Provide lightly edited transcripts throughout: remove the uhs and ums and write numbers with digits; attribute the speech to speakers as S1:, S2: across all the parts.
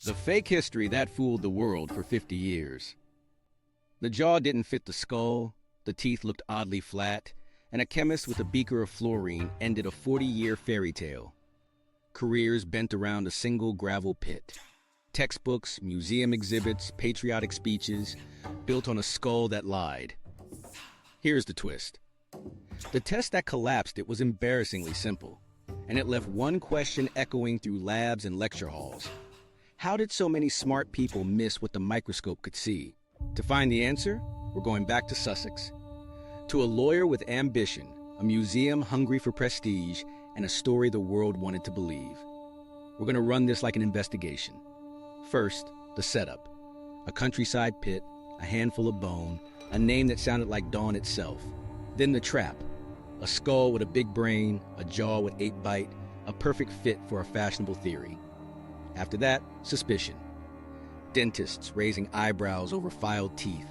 S1: The fake history that fooled the world for 50 years. The jaw didn't fit the skull, the teeth looked oddly flat, and a chemist with a beaker of fluorine ended a 40-year fairy tale. Careers bent around a single gravel pit. Textbooks, museum exhibits, patriotic speeches, built on a skull that lied. Here's the twist. The test that collapsed it was embarrassingly simple, and it left one question echoing through labs and lecture halls. How did so many smart people miss what the microscope could see? To find the answer, we're going back to Sussex. To a lawyer with ambition, a museum hungry for prestige, and a story the world wanted to believe. We're going to run this like an investigation. First, the setup. A countryside pit, a handful of bone, a name that sounded like dawn itself. Then the trap. A skull with a big brain, a jaw with 8 bite, a perfect fit for a fashionable theory. After that, suspicion. Dentists raising eyebrows over filed teeth,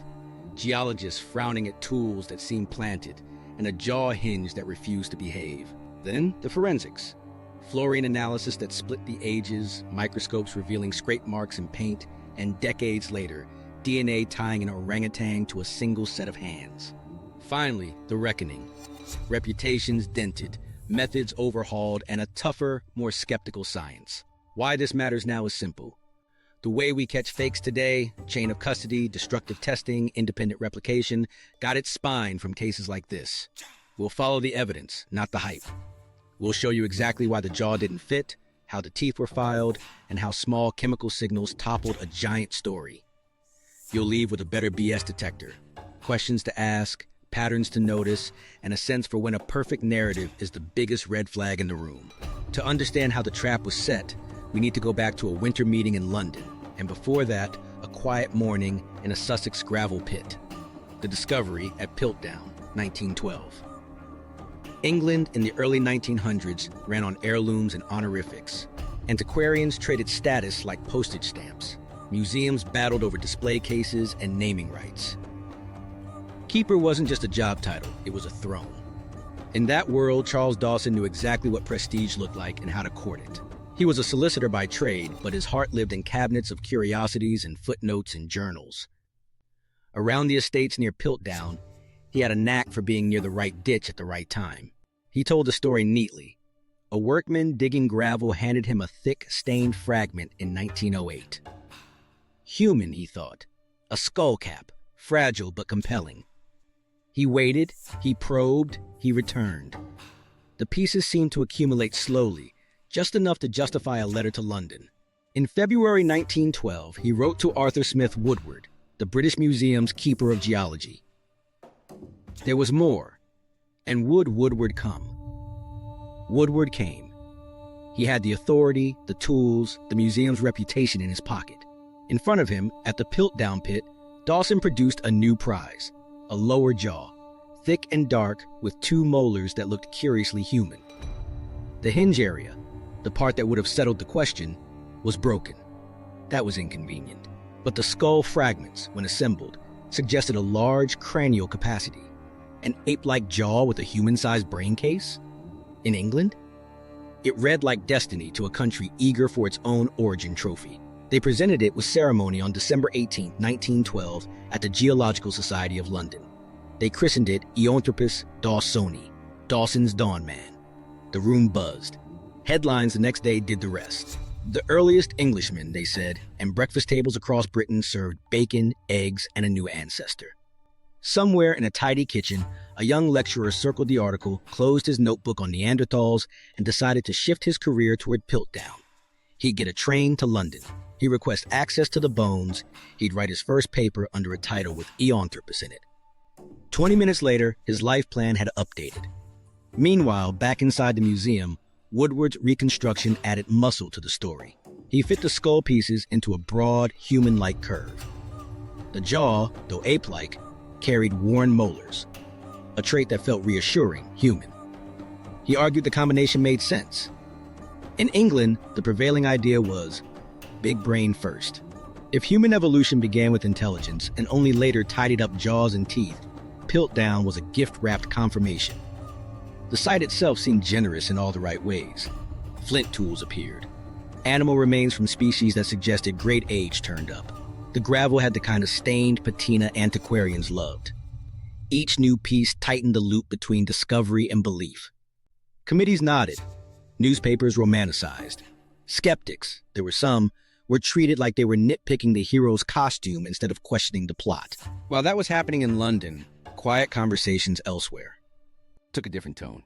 S1: geologists frowning at tools that seemed planted, and a jaw hinge that refused to behave. Then, the forensics. Fluorine analysis that split the ages, microscopes revealing scrape marks in paint, and decades later, DNA tying an orangutan to a single set of hands. Finally, the reckoning. Reputations dented, methods overhauled, and a tougher, more skeptical science. Why this matters now is simple. The way we catch fakes today, chain of custody, destructive testing, independent replication, got its spine from cases like this. We'll follow the evidence, not the hype. We'll show you exactly why the jaw didn't fit, how the teeth were filed, and how small chemical signals toppled a giant story. You'll leave with a better BS detector, questions to ask, patterns to notice, and a sense for when a perfect narrative is the biggest red flag in the room. To understand how the trap was set, we need to go back to a winter meeting in London, and before that, a quiet morning in a Sussex gravel pit. The discovery at Piltdown, 1912. England in the early 1900s ran on heirlooms and honorifics. Antiquarians traded status like postage stamps. Museums battled over display cases and naming rights. Keeper wasn't just a job title, it was a throne. In that world, Charles Dawson knew exactly what prestige looked like and how to court it. He was a solicitor by trade, but his heart lived in cabinets of curiosities and footnotes and journals. Around the estates near Piltdown, he had a knack for being near the right ditch at the right time. He told the story neatly. A workman digging gravel handed him a thick, stained fragment in 1908. Human, he thought. A skull cap, fragile but compelling. He waited, he probed, he returned. The pieces seemed to accumulate slowly, just enough to justify a letter to London. In February 1912, he wrote to Arthur Smith Woodward, the British Museum's keeper of geology. There was more, and would Woodward come? Woodward came. He had the authority, the tools, the museum's reputation in his pocket. In front of him, at the Piltdown pit, Dawson produced a new prize, a lower jaw, thick and dark with 2 molars that looked curiously human. The hinge area, the part that would have settled the question, was broken. That was inconvenient. But the skull fragments, when assembled, suggested a large cranial capacity. An ape-like jaw with a human-sized brain case? In England? It read like destiny to a country eager for its own origin trophy. They presented it with ceremony on December 18, 1912, at the Geological Society of London. They christened it Eonthropus dawsoni, Dawson's Dawn Man. The room buzzed. Headlines the next day did the rest. The earliest Englishman, they said, and breakfast tables across Britain served bacon, eggs, and a new ancestor. Somewhere in a tidy kitchen, a young lecturer circled the article, closed his notebook on Neanderthals, and decided to shift his career toward Piltdown. He'd get a train to London. He'd request access to the bones. He'd write his first paper under a title with Eonthropus in it. 20 minutes later, his life plan had updated. Meanwhile, back inside the museum, Woodward's reconstruction added muscle to the story. He fit the skull pieces into a broad, human-like curve. The jaw, though ape-like, carried worn molars, a trait that felt reassuring, human. He argued the combination made sense. In England, the prevailing idea was big brain first. If human evolution began with intelligence and only later tidied up jaws and teeth, Piltdown was a gift-wrapped confirmation. The site itself seemed generous in all the right ways. Flint tools appeared. Animal remains from species that suggested great age turned up. The gravel had the kind of stained patina antiquarians loved. Each new piece tightened the loop between discovery and belief. Committees nodded. Newspapers romanticized. Skeptics, there were some, were treated like they were nitpicking the hero's costume instead of questioning the plot. While that was happening in London, quiet conversations elsewhere took a different tone.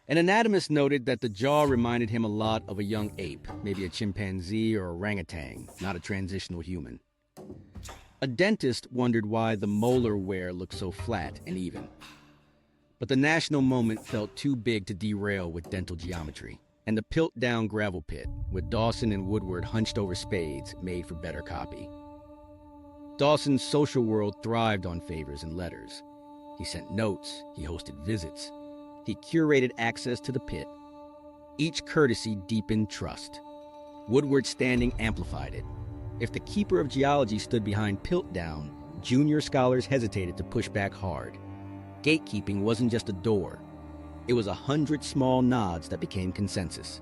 S1: An anatomist noted that the jaw reminded him a lot of a young ape, maybe a chimpanzee or orangutan, not a transitional human. A dentist wondered why the molar wear looked so flat and even. But the national moment felt too big to derail with dental geometry. And the Piltdown gravel pit, with Dawson and Woodward hunched over spades, made for better copy. Dawson's social world thrived on favors and letters. He sent notes, he hosted visits, he curated access to the pit. Each courtesy deepened trust. Woodward's standing amplified it. If the keeper of geology stood behind Piltdown, junior scholars hesitated to push back hard. Gatekeeping wasn't just a door. It was 100 small nods that became consensus.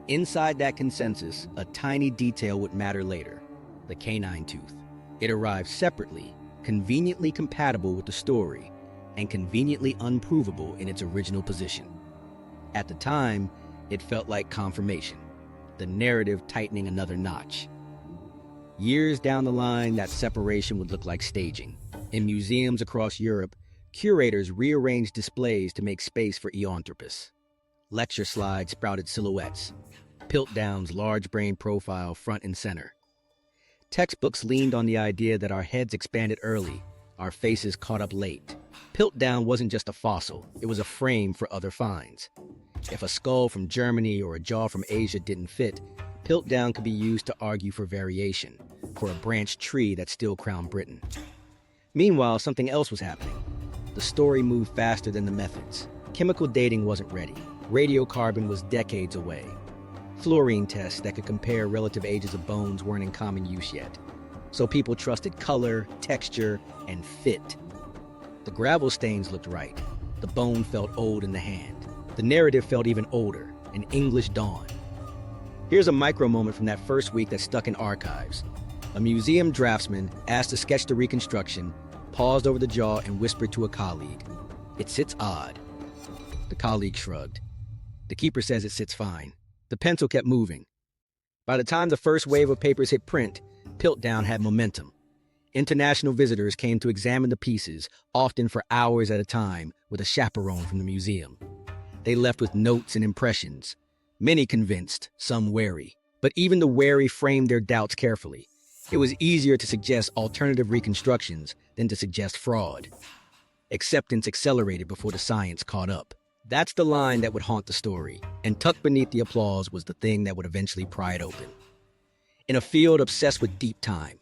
S1: Inside that consensus, a tiny detail would matter later: the canine tooth. It arrived separately, conveniently compatible with the story, and conveniently unprovable in its original position. At the time, it felt like confirmation, the narrative tightening another notch. Years down the line, that separation would look like staging. In museums across Europe, curators rearranged displays to make space for Eonthropus. Lecture slides sprouted silhouettes, Piltdown's large brain profile front and center. Textbooks leaned on the idea that our heads expanded early, our faces caught up late. Piltdown wasn't just a fossil, it was a frame for other finds. If a skull from Germany or a jaw from Asia didn't fit, Piltdown could be used to argue for variation, for a branched tree that still crowned Britain. Meanwhile, something else was happening. The story moved faster than the methods. Chemical dating wasn't ready. Radiocarbon was decades away. Fluorine tests that could compare relative ages of bones weren't in common use yet. So people trusted color, texture, and fit. The gravel stains looked right. The bone felt old in the hand. The narrative felt even older, an English dawn. Here's a micro moment from that first week that stuck in archives. A museum draftsman, asked to sketch the reconstruction, paused over the jaw and whispered to a colleague, "It sits odd." The colleague shrugged. The keeper says it sits fine. The pencil kept moving. By the time the first wave of papers hit print, Piltdown had momentum. International visitors came to examine the pieces, often for hours at a time, with a chaperone from the museum. They left with notes and impressions. Many convinced, some wary. But even the wary framed their doubts carefully. It was easier to suggest alternative reconstructions than to suggest fraud. Acceptance accelerated before the science caught up. That's the line that would haunt the story, and tucked beneath the applause was the thing that would eventually pry it open. In a field obsessed with deep time,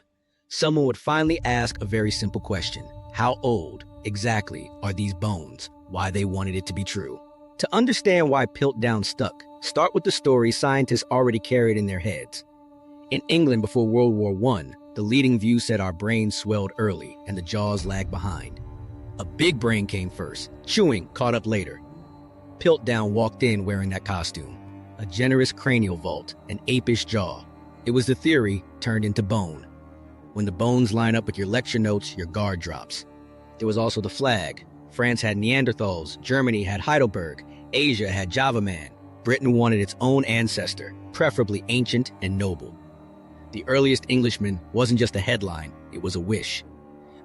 S1: someone would finally ask a very simple question. How old, exactly, are these bones? Why they wanted it to be true? To understand why Piltdown stuck, start with the story scientists already carried in their heads. In England before World War I, the leading view said our brains swelled early and the jaws lagged behind. A big brain came first, chewing caught up later. Piltdown walked in wearing that costume. A generous cranial vault, an apish jaw. It was the theory turned into bone. When the bones line up with your lecture notes, your guard drops. There was also the flag. France had Neanderthals, Germany had Heidelberg, Asia had Java Man. Britain wanted its own ancestor, preferably ancient and noble. The earliest Englishman wasn't just a headline, it was a wish.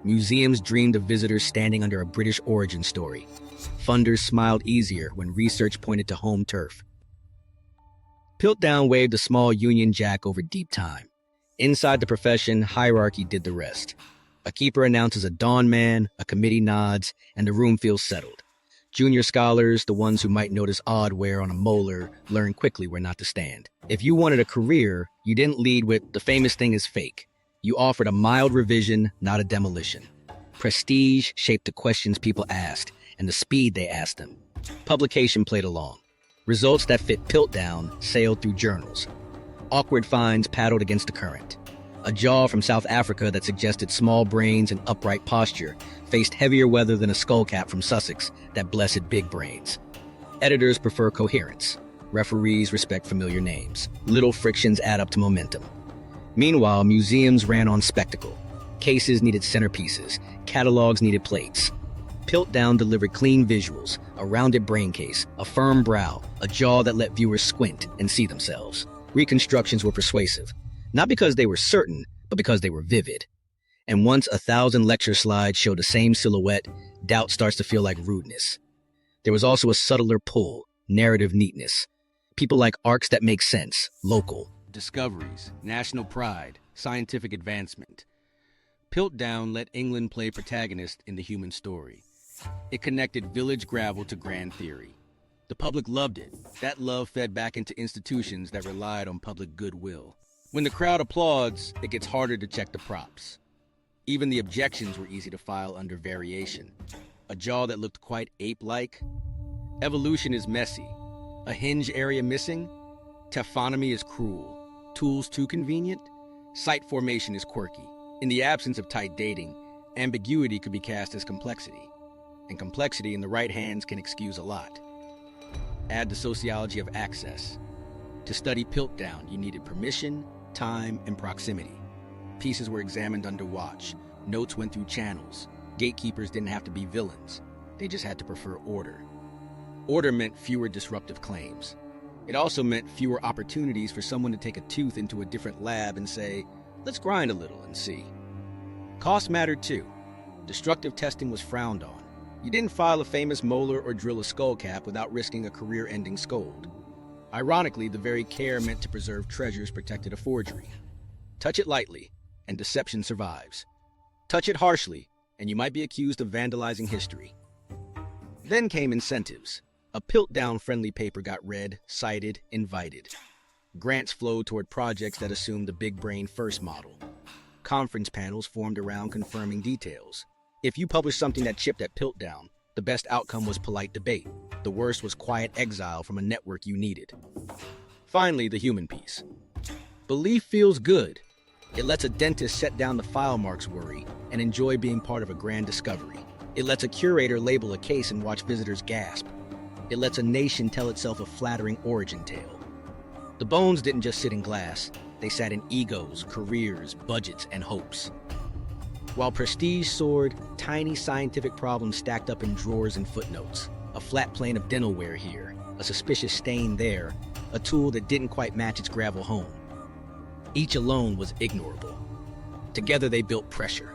S1: Museums dreamed of visitors standing under a British origin story. Funders smiled easier when research pointed to home turf. Piltdown waved a small Union Jack over deep time. Inside the profession, hierarchy did the rest. A keeper announces a dawn man, a committee nods, and the room feels settled. Junior scholars, the ones who might notice odd wear on a molar, learn quickly where not to stand. If you wanted a career, you didn't lead with "the famous thing is fake." You offered a mild revision, not a demolition. Prestige shaped the questions people asked and the speed they asked them. Publication played along. Results that fit Piltdown sailed through journals. Awkward finds paddled against the current. A jaw from South Africa that suggested small brains and upright posture faced heavier weather than a skull cap from Sussex that blessed big brains. Editors prefer coherence. Referees respect familiar names. Little frictions add up to momentum. Meanwhile, museums ran on spectacle. Cases needed centerpieces. Catalogs needed plates. Piltdown delivered clean visuals, a rounded brain case, a firm brow, a jaw that let viewers squint and see themselves. Reconstructions were persuasive, not because they were certain, but because they were vivid. And once 1,000 lecture slides show the same silhouette, doubt starts to feel like rudeness. There was also a subtler pull, narrative neatness. People like arcs that make sense, local. Discoveries, national pride, scientific advancement. Piltdown let England play protagonist in the human story. It connected village gravel to grand theory. The public loved it. That love fed back into institutions that relied on public goodwill. When the crowd applauds, it gets harder to check the props. Even the objections were easy to file under variation. A jaw that looked quite ape-like. Evolution is messy. A hinge area missing. Taphonomy is cruel. Tools too convenient. Site formation is quirky. In the absence of tight dating, ambiguity could be cast as complexity. And complexity in the right hands can excuse a lot. Add the sociology of access. To study Piltdown, you needed permission, time, and proximity. Pieces were examined under watch. Notes went through channels. Gatekeepers didn't have to be villains. They just had to prefer order. Order meant fewer disruptive claims. It also meant fewer opportunities for someone to take a tooth into a different lab and say, let's grind a little and see. Cost mattered too. Destructive testing was frowned on. You didn't file a famous molar or drill a skull cap without risking a career-ending scold. Ironically, the very care meant to preserve treasures protected a forgery. Touch it lightly, and deception survives. Touch it harshly, and you might be accused of vandalizing history. Then came incentives. A Piltdown-friendly paper got read, cited, invited. Grants flowed toward projects that assumed the big brain first model. Conference panels formed around confirming details. If you published something that chipped at Piltdown, the best outcome was polite debate. The worst was quiet exile from a network you needed. Finally, the human piece. Belief feels good. It lets a dentist set down the file marks worry and enjoy being part of a grand discovery. It lets a curator label a case and watch visitors gasp. It lets a nation tell itself a flattering origin tale. The bones didn't just sit in glass. They sat in egos, careers, budgets, and hopes. While prestige soared, tiny scientific problems stacked up in drawers and footnotes. A flat plane of dentalware here, a suspicious stain there, a tool that didn't quite match its gravel home. Each alone was ignorable. Together they built pressure,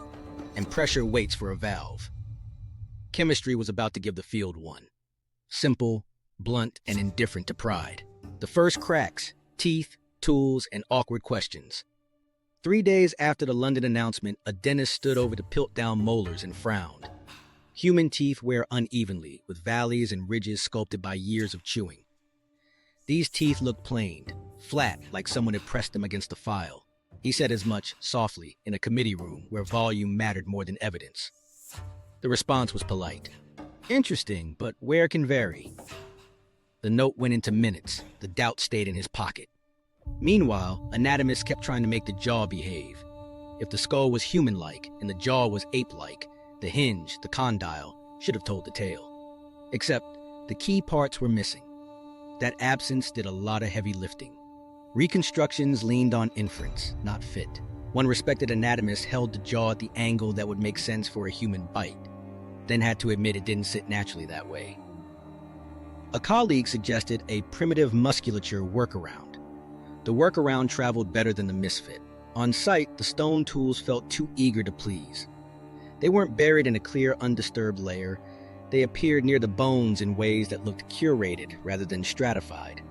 S1: and pressure waits for a valve. Chemistry was about to give the field one. Simple, blunt, and indifferent to pride. The first cracks, teeth, tools, and awkward questions. 3 days after the London announcement, a dentist stood over the Piltdown molars and frowned. Human teeth wear unevenly, with valleys and ridges sculpted by years of chewing. These teeth looked planed, flat, like someone had pressed them against a file. He said as much, softly, in a committee room where volume mattered more than evidence. The response was polite. Interesting, but where can vary. The note went into minutes. The doubt stayed in his pocket. Meanwhile, anatomists kept trying to make the jaw behave. If the skull was human-like and the jaw was ape-like, the hinge, the condyle, should have told the tale. Except, the key parts were missing. That absence did a lot of heavy lifting. Reconstructions leaned on inference, not fit. One respected anatomist held the jaw at the angle that would make sense for a human bite, then had to admit it didn't sit naturally that way. A colleague suggested a primitive musculature workaround. The workaround traveled better than the misfit. On site, the stone tools felt too eager to please. They weren't buried in a clear, undisturbed layer. They appeared near the bones in ways that looked curated rather than stratified.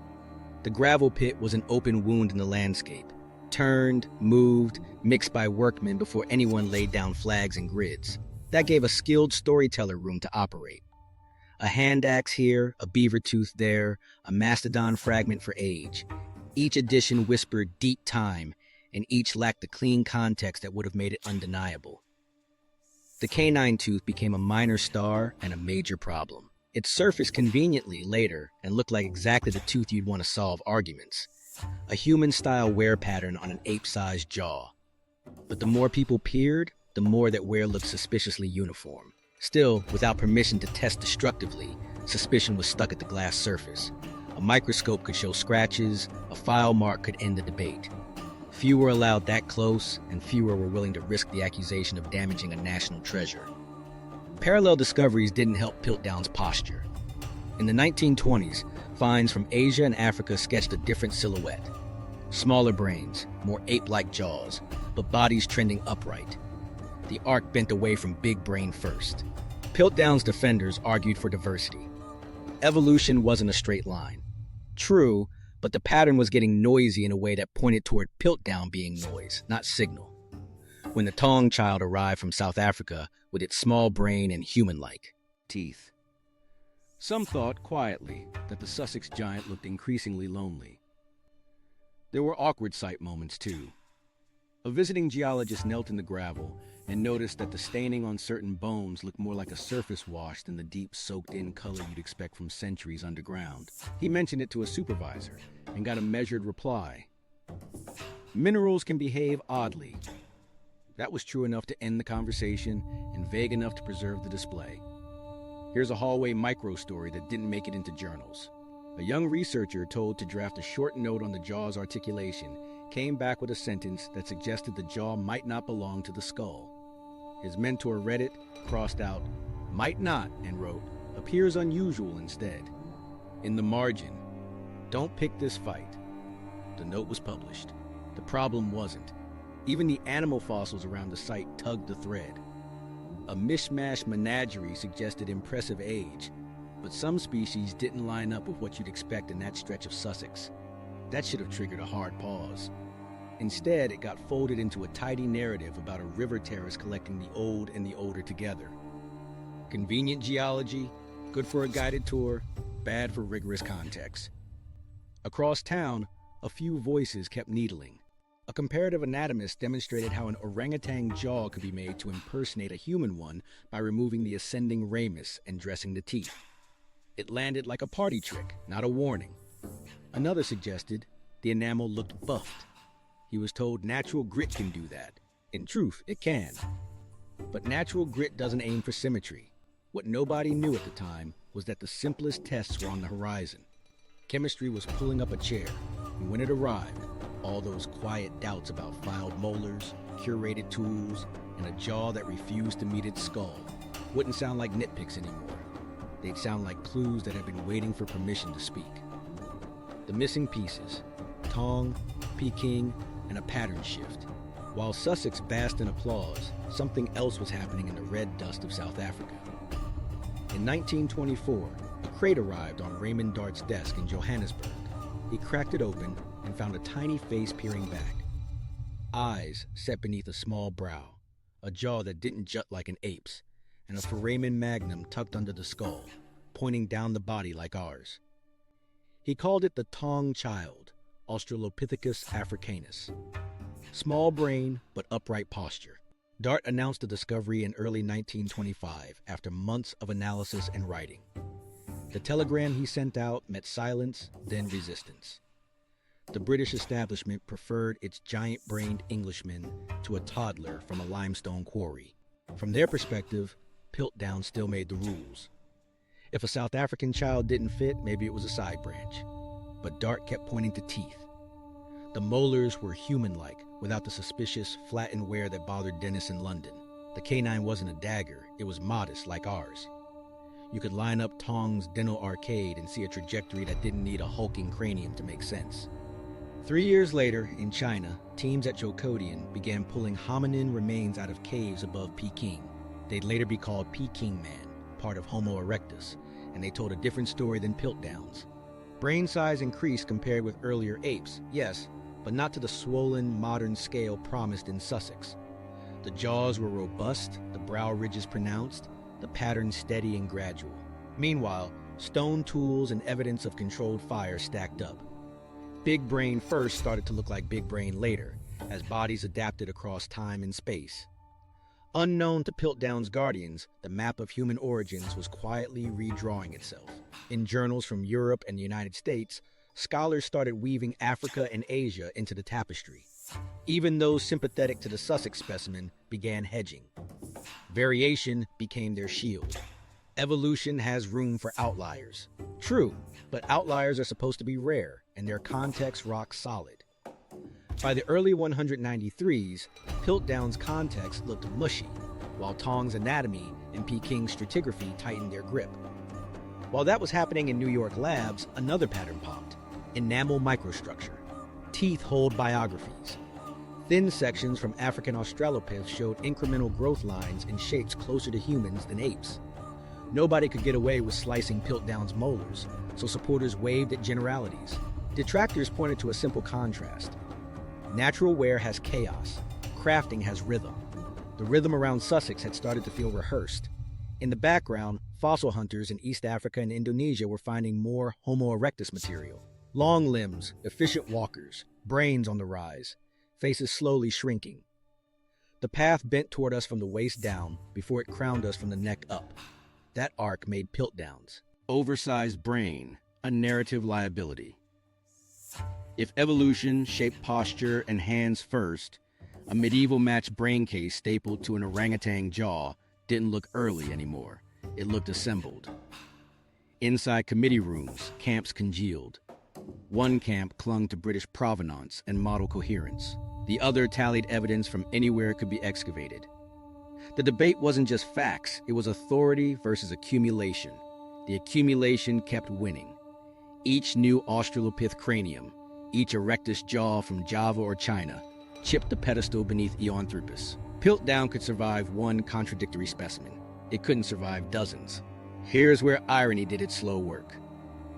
S1: The gravel pit was an open wound in the landscape, turned, moved, mixed by workmen before anyone laid down flags and grids. That gave a skilled storyteller room to operate. A hand axe here, a beaver tooth there, a mastodon fragment for age. Each addition whispered deep time, and each lacked the clean context that would have made it undeniable. The canine tooth became a minor star and a major problem. It surfaced conveniently later and looked like exactly the tooth you'd want to solve arguments. A human-style wear pattern on an ape-sized jaw. But the more people peered, the more that wear looked suspiciously uniform. Still, without permission to test destructively, suspicion was stuck at the glass surface. A A microscope could show scratches, a file mark could end the debate. Few were allowed that close, and fewer were willing to risk the accusation of damaging a national treasure. Parallel discoveries didn't help Piltdown's posture. In the 1920s, finds from Asia and Africa sketched a different silhouette. Smaller brains, more ape-like jaws, but bodies trending upright. The arc bent away from big brain first. Piltdown's defenders argued for diversity. Evolution wasn't a straight line. True, but the pattern was getting noisy in a way that pointed toward Piltdown being noise, not signal. When the Taung child arrived from South Africa with its small brain and human-like teeth. Some thought, quietly, that the Sussex giant looked increasingly lonely. There were awkward sight moments, too. A visiting geologist knelt in the gravel and noticed that the staining on certain bones looked more like a surface wash than the deep, soaked-in color you'd expect from centuries underground. He mentioned it to a supervisor and got a measured reply. Minerals can behave oddly. That was true enough to end the conversation and vague enough to preserve the display. Here's a hallway micro story that didn't make it into journals. A young researcher told to draft a short note on the jaw's articulation came back with a sentence that suggested the jaw might not belong to the skull. His mentor read it, crossed out, "might not," and wrote, "appears unusual" instead. In the margin, "don't pick this fight." The note was published. The problem wasn't. Even the animal fossils around the site tugged the thread. A mishmash menagerie suggested impressive age, but some species didn't line up with what you'd expect in that stretch of Sussex. That should have triggered a hard pause. Instead, it got folded into a tidy narrative about a river terrace collecting the old and the older together. Convenient geology, good for a guided tour, bad for rigorous context. Across town, a few voices kept needling. A comparative anatomist demonstrated how an orangutan jaw could be made to impersonate a human one by removing the ascending ramus and dressing the teeth. It landed like a party trick, not a warning. Another suggested the enamel looked buffed. He was told natural grit can do that. In truth, it can. But natural grit doesn't aim for symmetry. What nobody knew at the time was that the simplest tests were on the horizon. Chemistry was pulling up a chair, and when it arrived, all those quiet doubts about filed molars, curated tools, and a jaw that refused to meet its skull wouldn't sound like nitpicks anymore. They'd sound like clues that had been waiting for permission to speak. The missing pieces, Taung, Peking, and a pattern shift. While Sussex basked in applause, something else was happening in the red dust of South Africa. In 1924, a crate arrived on Raymond Dart's desk in Johannesburg. He cracked it open and found a tiny face peering back. Eyes set beneath a small brow, a jaw that didn't jut like an ape's, and a foramen magnum tucked under the skull, pointing down the body like ours. He called it the Taung child, Australopithecus africanus. Small brain, but upright posture. Dart announced the discovery in early 1925 after months of analysis and writing. The telegram he sent out met silence, then resistance. The British establishment preferred its giant-brained Englishman to a toddler from a limestone quarry. From their perspective, Piltdown still made the rules. If a South African child didn't fit, maybe it was a side branch. But Dart kept pointing to teeth. The molars were human-like, without the suspicious, flattened wear that bothered Dennis in London. The canine wasn't a dagger, it was modest, like ours. You could line up Taung's dental arcade and see a trajectory that didn't need a hulking cranium to make sense. 3 years later, in China, teams at Zhoukoudian began pulling hominin remains out of caves above Peking. They'd later be called Peking Man, part of Homo erectus, and they told a different story than Piltdown's. Brain size increased compared with earlier apes, yes, but not to the swollen, modern scale promised in Sussex. The jaws were robust, the brow ridges pronounced, the pattern steady and gradual. Meanwhile, stone tools and evidence of controlled fire stacked up. Big brain first started to look like big brain later, as bodies adapted across time and space. Unknown to Piltdown's guardians, the map of human origins was quietly redrawing itself. In journals from Europe and the United States, scholars started weaving Africa and Asia into the tapestry. Even those sympathetic to the Sussex specimen began hedging. Variation became their shield. Evolution has room for outliers. True, but outliers are supposed to be rare, and their context rock solid. By the early 193s, Piltdown's context looked mushy, while Taung's anatomy and Peking's stratigraphy tightened their grip. While that was happening in New York labs, another pattern popped: enamel microstructure. Teeth hold biographies. Thin sections from African Australopiths showed incremental growth lines and shapes closer to humans than apes. Nobody could get away with slicing Piltdown's molars, so supporters waved at generalities. Detractors pointed to a simple contrast. Natural wear has chaos. Crafting has rhythm. The rhythm around Sussex had started to feel rehearsed. In the background, fossil hunters in East Africa and Indonesia were finding more Homo erectus material. Long limbs, efficient walkers, brains on the rise, faces slowly shrinking. The path bent toward us from the waist down before it crowned us from the neck up. That arc made Piltdown's oversized brain a narrative liability. If evolution shaped posture and hands first, a medieval matched brain case stapled to an orangutan jaw didn't look early anymore. It looked assembled. Inside committee rooms, camps congealed. One camp clung to British provenance and model coherence. The other tallied evidence from anywhere it could be excavated. The debate wasn't just facts, it was authority versus accumulation. The accumulation kept winning. Each new Australopith cranium, each erectus jaw from Java or China, chipped the pedestal beneath Eoanthropus. Piltdown could survive one contradictory specimen. It couldn't survive dozens. Here's where irony did its slow work.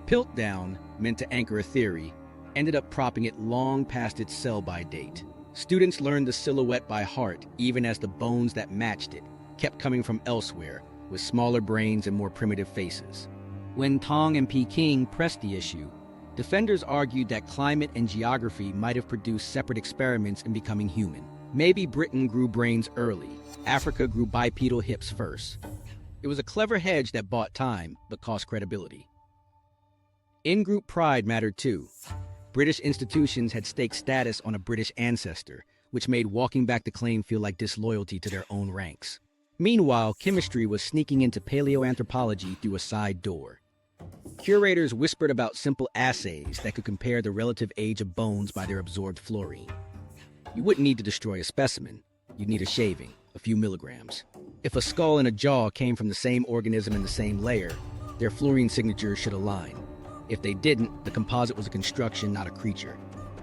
S1: Piltdown, meant to anchor a theory, ended up propping it long past its sell-by date. Students learned the silhouette by heart, even as the bones that matched it kept coming from elsewhere, with smaller brains and more primitive faces. When Taung and Peking pressed the issue, defenders argued that climate and geography might have produced separate experiments in becoming human. Maybe Britain grew brains early, Africa grew bipedal hips first. It was a clever hedge that bought time, but cost credibility. In-group pride mattered too. British institutions had staked status on a British ancestor, which made walking back the claim feel like disloyalty to their own ranks. Meanwhile, chemistry was sneaking into paleoanthropology through a side door. Curators whispered about simple assays that could compare the relative age of bones by their absorbed fluorine. You wouldn't need to destroy a specimen. You'd need a shaving, a few milligrams. If a skull and a jaw came from the same organism in the same layer, their fluorine signatures should align. If they didn't, the composite was a construction, not a creature.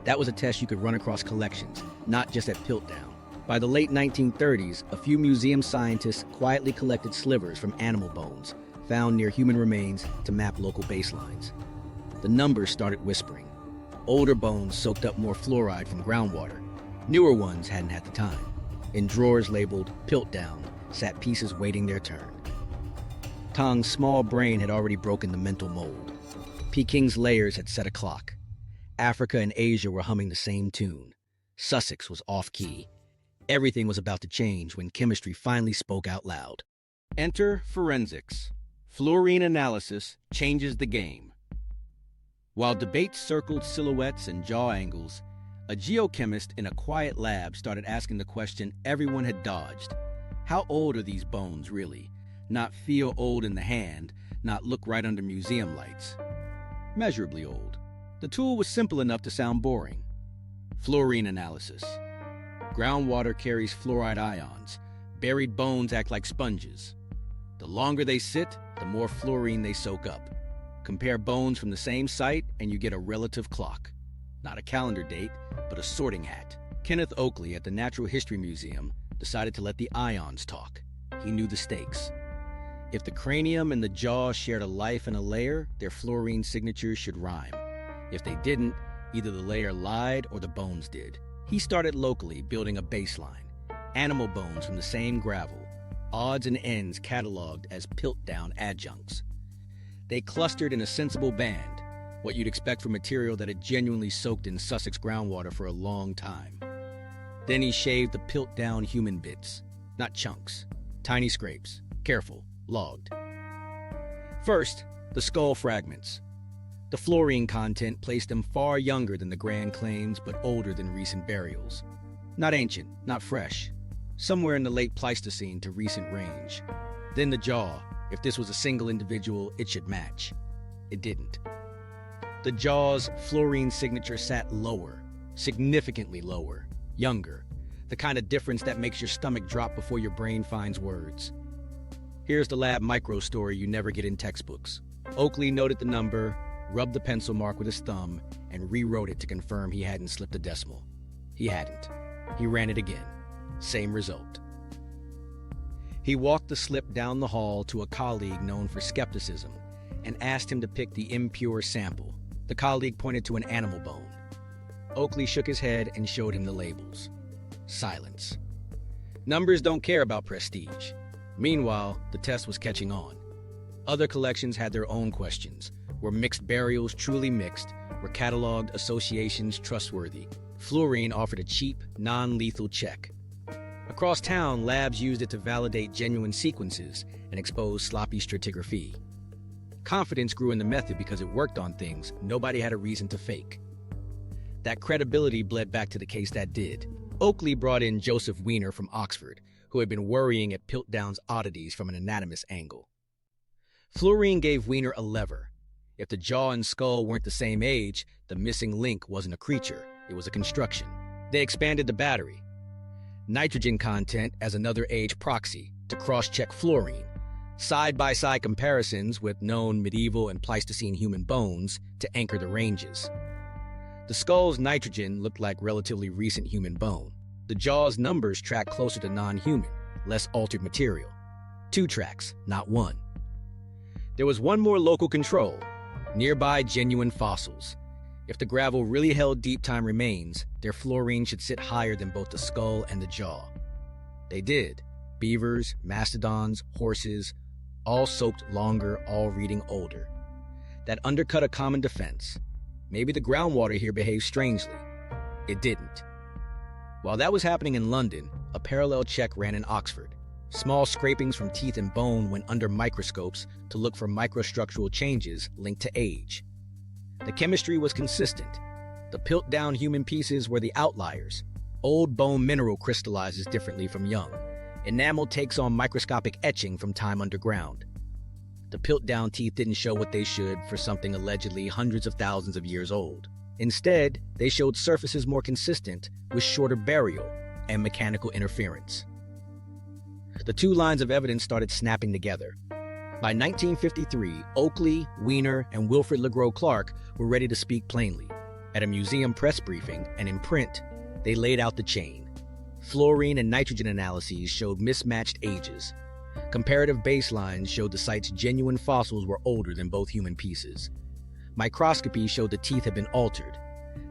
S1: That was a test you could run across collections, not just at Piltdown. By the late 1930s, a few museum scientists quietly collected slivers from animal bones, found near human remains, to map local baselines. The numbers started whispering. Older bones soaked up more fluoride from groundwater. Newer ones hadn't had the time. In drawers labeled Piltdown sat pieces waiting their turn. Taung's small brain had already broken the mental mold. Peking's layers had set a clock. Africa and Asia were humming the same tune. Sussex was off-key. Everything was about to change when chemistry finally spoke out loud. Enter forensics. Fluorine analysis changes the game. While debates circled silhouettes and jaw angles, a geochemist in a quiet lab started asking the question everyone had dodged. How old are these bones, really? Not feel old in the hand, not look right under museum lights. Measurably old. The tool was simple enough to sound boring. Fluorine analysis. Groundwater carries fluoride ions. Buried bones act like sponges. The longer they sit, the more fluorine they soak up. Compare bones from the same site and you get a relative clock. Not a calendar date, but a sorting hat. Kenneth Oakley at the Natural History Museum decided to let the ions talk. He knew the stakes. If the cranium and the jaw shared a life and a layer, their fluorine signatures should rhyme. If they didn't, either the layer lied or the bones did. He started locally, building a baseline. Animal bones from the same gravel. Odds and ends cataloged as Piltdown adjuncts. They clustered in a sensible band, what you'd expect from material that had genuinely soaked in Sussex groundwater for a long time. Then he shaved the Piltdown human bits, not chunks, tiny scrapes, careful, logged. First, the skull fragments. The fluorine content placed them far younger than the grand claims, but older than recent burials. Not ancient, not fresh. Somewhere in the late Pleistocene to recent range. Then the jaw, If this was a single individual, it should match. It didn't. The jaw's fluorine signature sat lower, significantly lower, younger, the kind of difference that makes your stomach drop before your brain finds words. Here's the lab micro story you never get in textbooks. Oakley noted the number, rubbed the pencil mark with his thumb, and rewrote it to confirm he hadn't slipped a decimal. He hadn't. He ran it again. Same result. He walked the slip down the hall to a colleague known for skepticism and asked him to pick the impure sample. The colleague pointed to an animal bone. Oakley shook his head and showed him the labels. Silence. Numbers don't care about prestige. Meanwhile, the test was catching on. Other collections had their own questions. Were mixed burials truly mixed? Were cataloged associations trustworthy? Fluorine offered a cheap, non-lethal check. Across town, labs used it to validate genuine sequences and expose sloppy stratigraphy. Confidence grew in the method because it worked on things nobody had a reason to fake. That credibility bled back to the case that did. Oakley brought in Joseph Weiner from Oxford, who had been worrying at Piltdown's oddities from an anatomist angle. Fluorine gave Weiner a lever. If the jaw and skull weren't the same age, the missing link wasn't a creature, it was a construction. They expanded the battery. Nitrogen content as another age proxy to cross-check fluorine. Side-by-side comparisons with known medieval and Pleistocene human bones to anchor the ranges. The skull's nitrogen looked like relatively recent human bone. The jaw's numbers tracked closer to non-human, less altered material. 2 tracks, not 1. There was one more local control, nearby genuine fossils. If the gravel really held deep-time remains, their fluorine should sit higher than both the skull and the jaw. They did. Beavers, mastodons, horses, all soaked longer, all reading older. That undercut a common defense. Maybe the groundwater here behaved strangely. It didn't. While that was happening in London, a parallel check ran in Oxford. Small scrapings from teeth and bone went under microscopes to look for microstructural changes linked to age. The chemistry was consistent. The Piltdown human pieces were the outliers. Old bone mineral crystallizes differently from young. Enamel takes on microscopic etching from time underground. The Piltdown teeth didn't show what they should for something allegedly hundreds of thousands of years old. Instead, they showed surfaces more consistent with shorter burial and mechanical interference. The 2 lines of evidence started snapping together. By 1953, Oakley, Weiner, and Wilfrid Le Gros Clark were ready to speak plainly. At a museum press briefing and in print, they laid out the chain. Fluorine and nitrogen analyses showed mismatched ages. Comparative baselines showed the site's genuine fossils were older than both human pieces. Microscopy showed the teeth had been altered.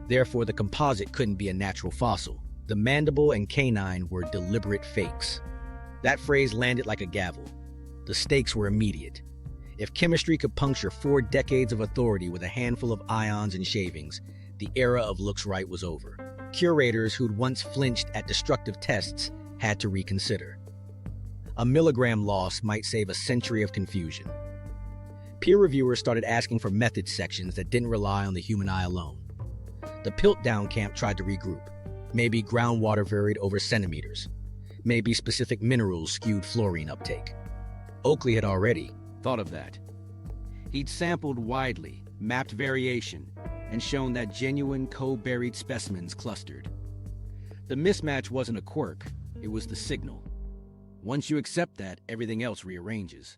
S1: Therefore, the composite couldn't be a natural fossil. The mandible and canine were deliberate fakes. That phrase landed like a gavel. The stakes were immediate. If chemistry could puncture 4 decades of authority with a handful of ions and shavings, the era of looks right was over. Curators who'd once flinched at destructive tests had to reconsider. A milligram loss might save a century of confusion. Peer reviewers started asking for method sections that didn't rely on the human eye alone. The Piltdown camp tried to regroup. Maybe groundwater varied over centimeters. Maybe specific minerals skewed fluorine uptake. Oakley had already thought of that. He'd sampled widely, mapped variation, and shown that genuine co-buried specimens clustered. The mismatch wasn't a quirk, it was the signal. Once you accept that, everything else rearranges.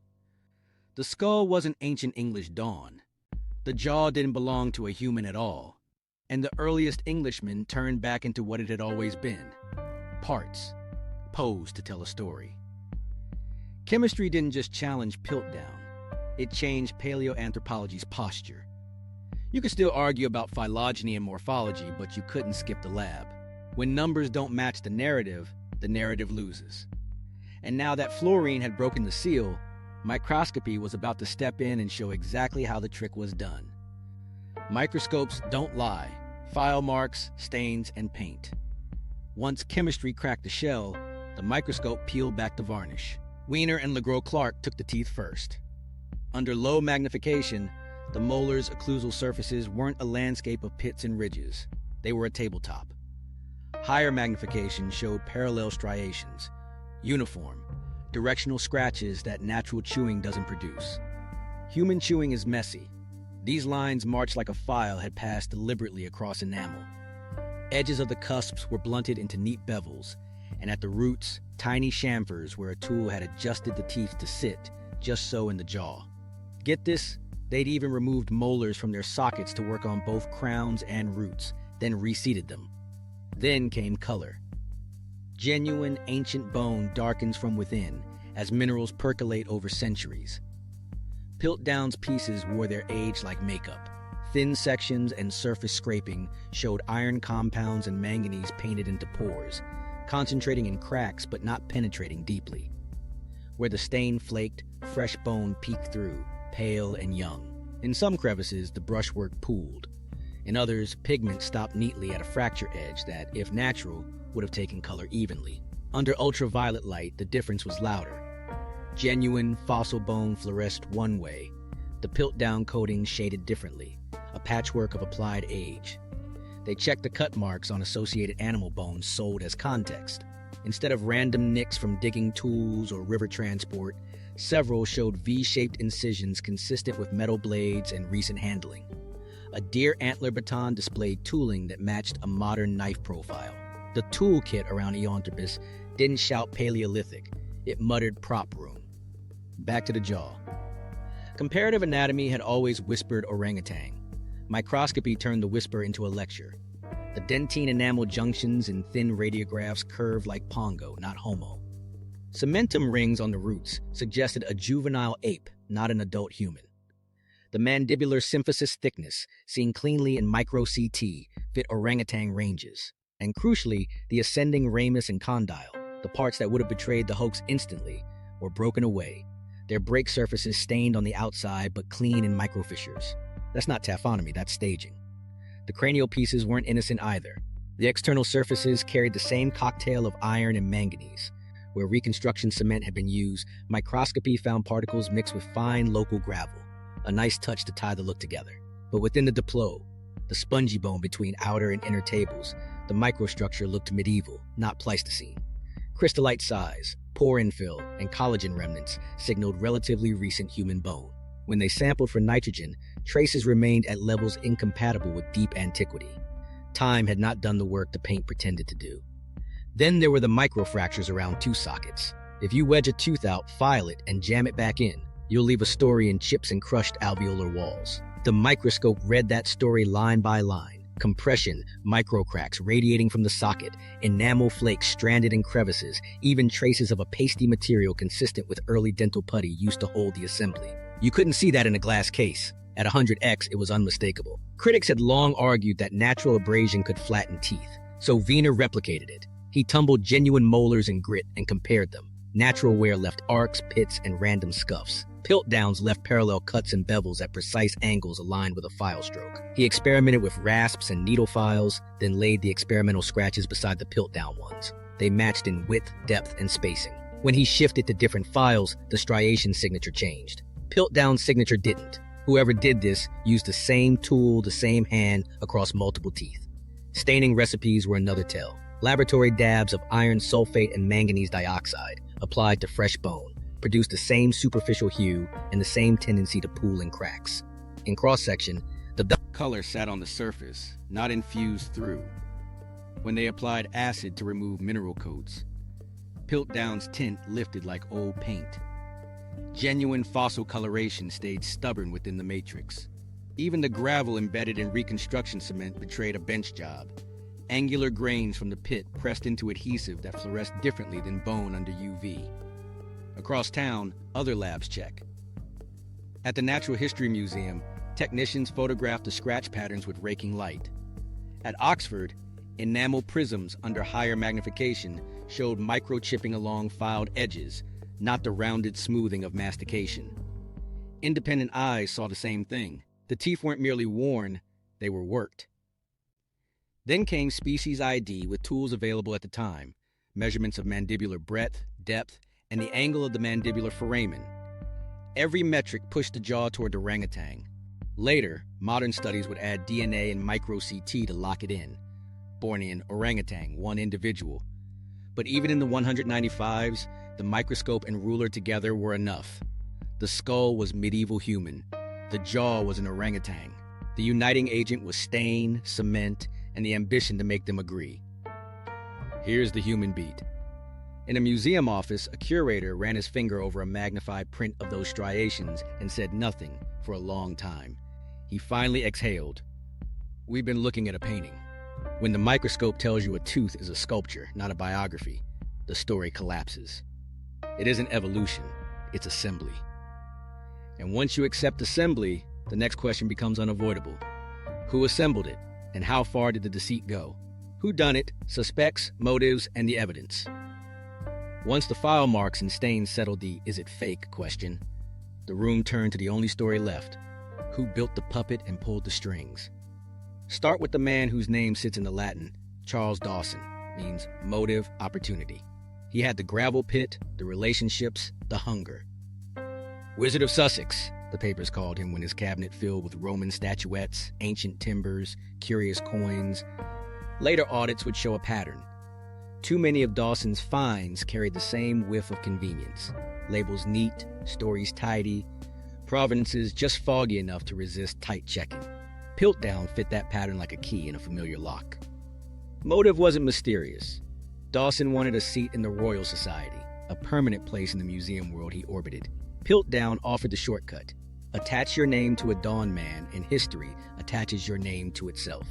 S1: The skull wasn't ancient English dawn. The jaw didn't belong to a human at all. And the earliest Englishman turned back into what it had always been. Parts, posed to tell a story. Chemistry didn't just challenge Piltdown. It changed paleoanthropology's posture. You could still argue about phylogeny and morphology, but you couldn't skip the lab. When numbers don't match the narrative loses. And now that fluorine had broken the seal, microscopy was about to step in and show exactly how the trick was done. Microscopes don't lie. File marks, stains, and paint. Once chemistry cracked the shell, the microscope peeled back the varnish. Weiner and Le Gros Clark took the teeth first. Under low magnification, the molars' occlusal surfaces weren't a landscape of pits and ridges. They were a tabletop. Higher magnification showed parallel striations, uniform, directional scratches that natural chewing doesn't produce. Human chewing is messy. These lines marched like a file had passed deliberately across enamel. Edges of the cusps were blunted into neat bevels, and at the roots, tiny chamfers where a tool had adjusted the teeth to sit, just so in the jaw. Get this? They'd even removed molars from their sockets to work on both crowns and roots, then reseated them. Then came color. Genuine, ancient bone darkens from within as minerals percolate over centuries. Piltdown's pieces wore their age like makeup. Thin sections and surface scraping showed iron compounds and manganese painted into pores, concentrating in cracks but not penetrating deeply. Where the stain flaked, fresh bone peeked through, pale and young. In some crevices, the brushwork pooled. In others, pigment stopped neatly at a fracture edge that, if natural, would have taken color evenly. Under ultraviolet light, the difference was louder. Genuine fossil bone fluoresced one way. The Piltdown coating shaded differently, a patchwork of applied age. They checked the cut marks on associated animal bones sold as context. Instead of random nicks from digging tools or river transport, several showed V-shaped incisions consistent with metal blades and recent handling. A deer antler baton displayed tooling that matched a modern knife profile. The toolkit around Eonthropus didn't shout Paleolithic, it muttered prop room. Back to the jaw. Comparative anatomy had always whispered orangutan. Microscopy turned the whisper into a lecture. The dentine enamel junctions and thin radiographs curved like pongo, not homo. Cementum rings on the roots suggested a juvenile ape, not an adult human. The mandibular symphysis thickness, seen cleanly in micro-CT, fit orangutan ranges. And crucially, the ascending ramus and condyle, the parts that would have betrayed the hoax instantly, were broken away, their break surfaces stained on the outside but clean in microfissures. That's not taphonomy, that's staging. The cranial pieces weren't innocent either. The external surfaces carried the same cocktail of iron and manganese. Where reconstruction cement had been used, microscopy found particles mixed with fine local gravel, a nice touch to tie the look together. But within the diploe, the spongy bone between outer and inner tables, the microstructure looked medieval, not Pleistocene. Crystallite size, pore infill, and collagen remnants signaled relatively recent human bone. When they sampled for nitrogen, traces remained at levels incompatible with deep antiquity. Time had not done the work the paint pretended to do. Then there were the microfractures around tooth sockets. If you wedge a tooth out, file it, and jam it back in, you'll leave a story in chips and crushed alveolar walls. The microscope read that story line by line. Compression, microcracks radiating from the socket, enamel flakes stranded in crevices, even traces of a pasty material consistent with early dental putty used to hold the assembly. You couldn't see that in a glass case. At 100x, it was unmistakable. Critics had long argued that natural abrasion could flatten teeth, so Wiener replicated it. He tumbled genuine molars and grit and compared them. Natural wear left arcs, pits, and random scuffs. Piltdowns left parallel cuts and bevels at precise angles aligned with a file stroke. He experimented with rasps and needle files, then laid the experimental scratches beside the Piltdown ones. They matched in width, depth, and spacing. When he shifted to different files, the striation signature changed. Piltdown's signature didn't. Whoever did this used the same tool, the same hand, across multiple teeth. Staining recipes were another tell. Laboratory dabs of iron sulfate and manganese dioxide, applied to fresh bone, produced the same superficial hue and the same tendency to pool in cracks. In cross-section, the color sat on the surface, not infused through. When they applied acid to remove mineral coats, Piltdown's tint lifted like old paint. Genuine fossil coloration stayed stubborn within the matrix. Even the gravel embedded in reconstruction cement betrayed a bench job. Angular grains from the pit pressed into adhesive that fluoresced differently than bone under UV. Across town, other labs check. At the Natural History Museum, technicians photographed the scratch patterns with raking light. At Oxford, enamel prisms under higher magnification showed microchipping along filed edges, not the rounded smoothing of mastication. Independent eyes saw the same thing. The teeth weren't merely worn, they were worked. Then came species ID with tools available at the time, measurements of mandibular breadth, depth, and the angle of the mandibular foramen. Every metric pushed the jaw toward orangutan. Later, modern studies would add DNA and micro-CT to lock it in. Bornean, orangutan, one individual. But even in the 195s, The microscope and ruler together were enough. The skull was medieval human. The jaw was an orangutan. The uniting agent was stain, cement, and the ambition to make them agree. Here's the human beat. In a museum office, a curator ran his finger over a magnified print of those striations and said nothing for a long time. He finally exhaled. We've been looking at a painting. When the microscope tells you a tooth is a sculpture, not a biography, the story collapses. It isn't evolution, it's assembly. And once you accept assembly, the next question becomes unavoidable. Who assembled it, and how far did the deceit go? Who done it, suspects, motives, and the evidence? Once the file marks and stains settled the "is it fake" question, the room turned to the only story left. Who built the puppet and pulled the strings? Start with the man whose name sits in the Latin. Charles Dawson means motive, opportunity. He had the gravel pit, the relationships, the hunger. Wizard of Sussex, the papers called him when his cabinet filled with Roman statuettes, ancient timbers, curious coins. Later audits would show a pattern. Too many of Dawson's finds carried the same whiff of convenience. Labels neat, stories tidy, provenances just foggy enough to resist tight checking. Piltdown fit that pattern like a key in a familiar lock. Motive wasn't mysterious. Dawson wanted a seat in the Royal Society, a permanent place in the museum world he orbited. Piltdown offered the shortcut. Attach your name to a dawn man, and history attaches your name to itself.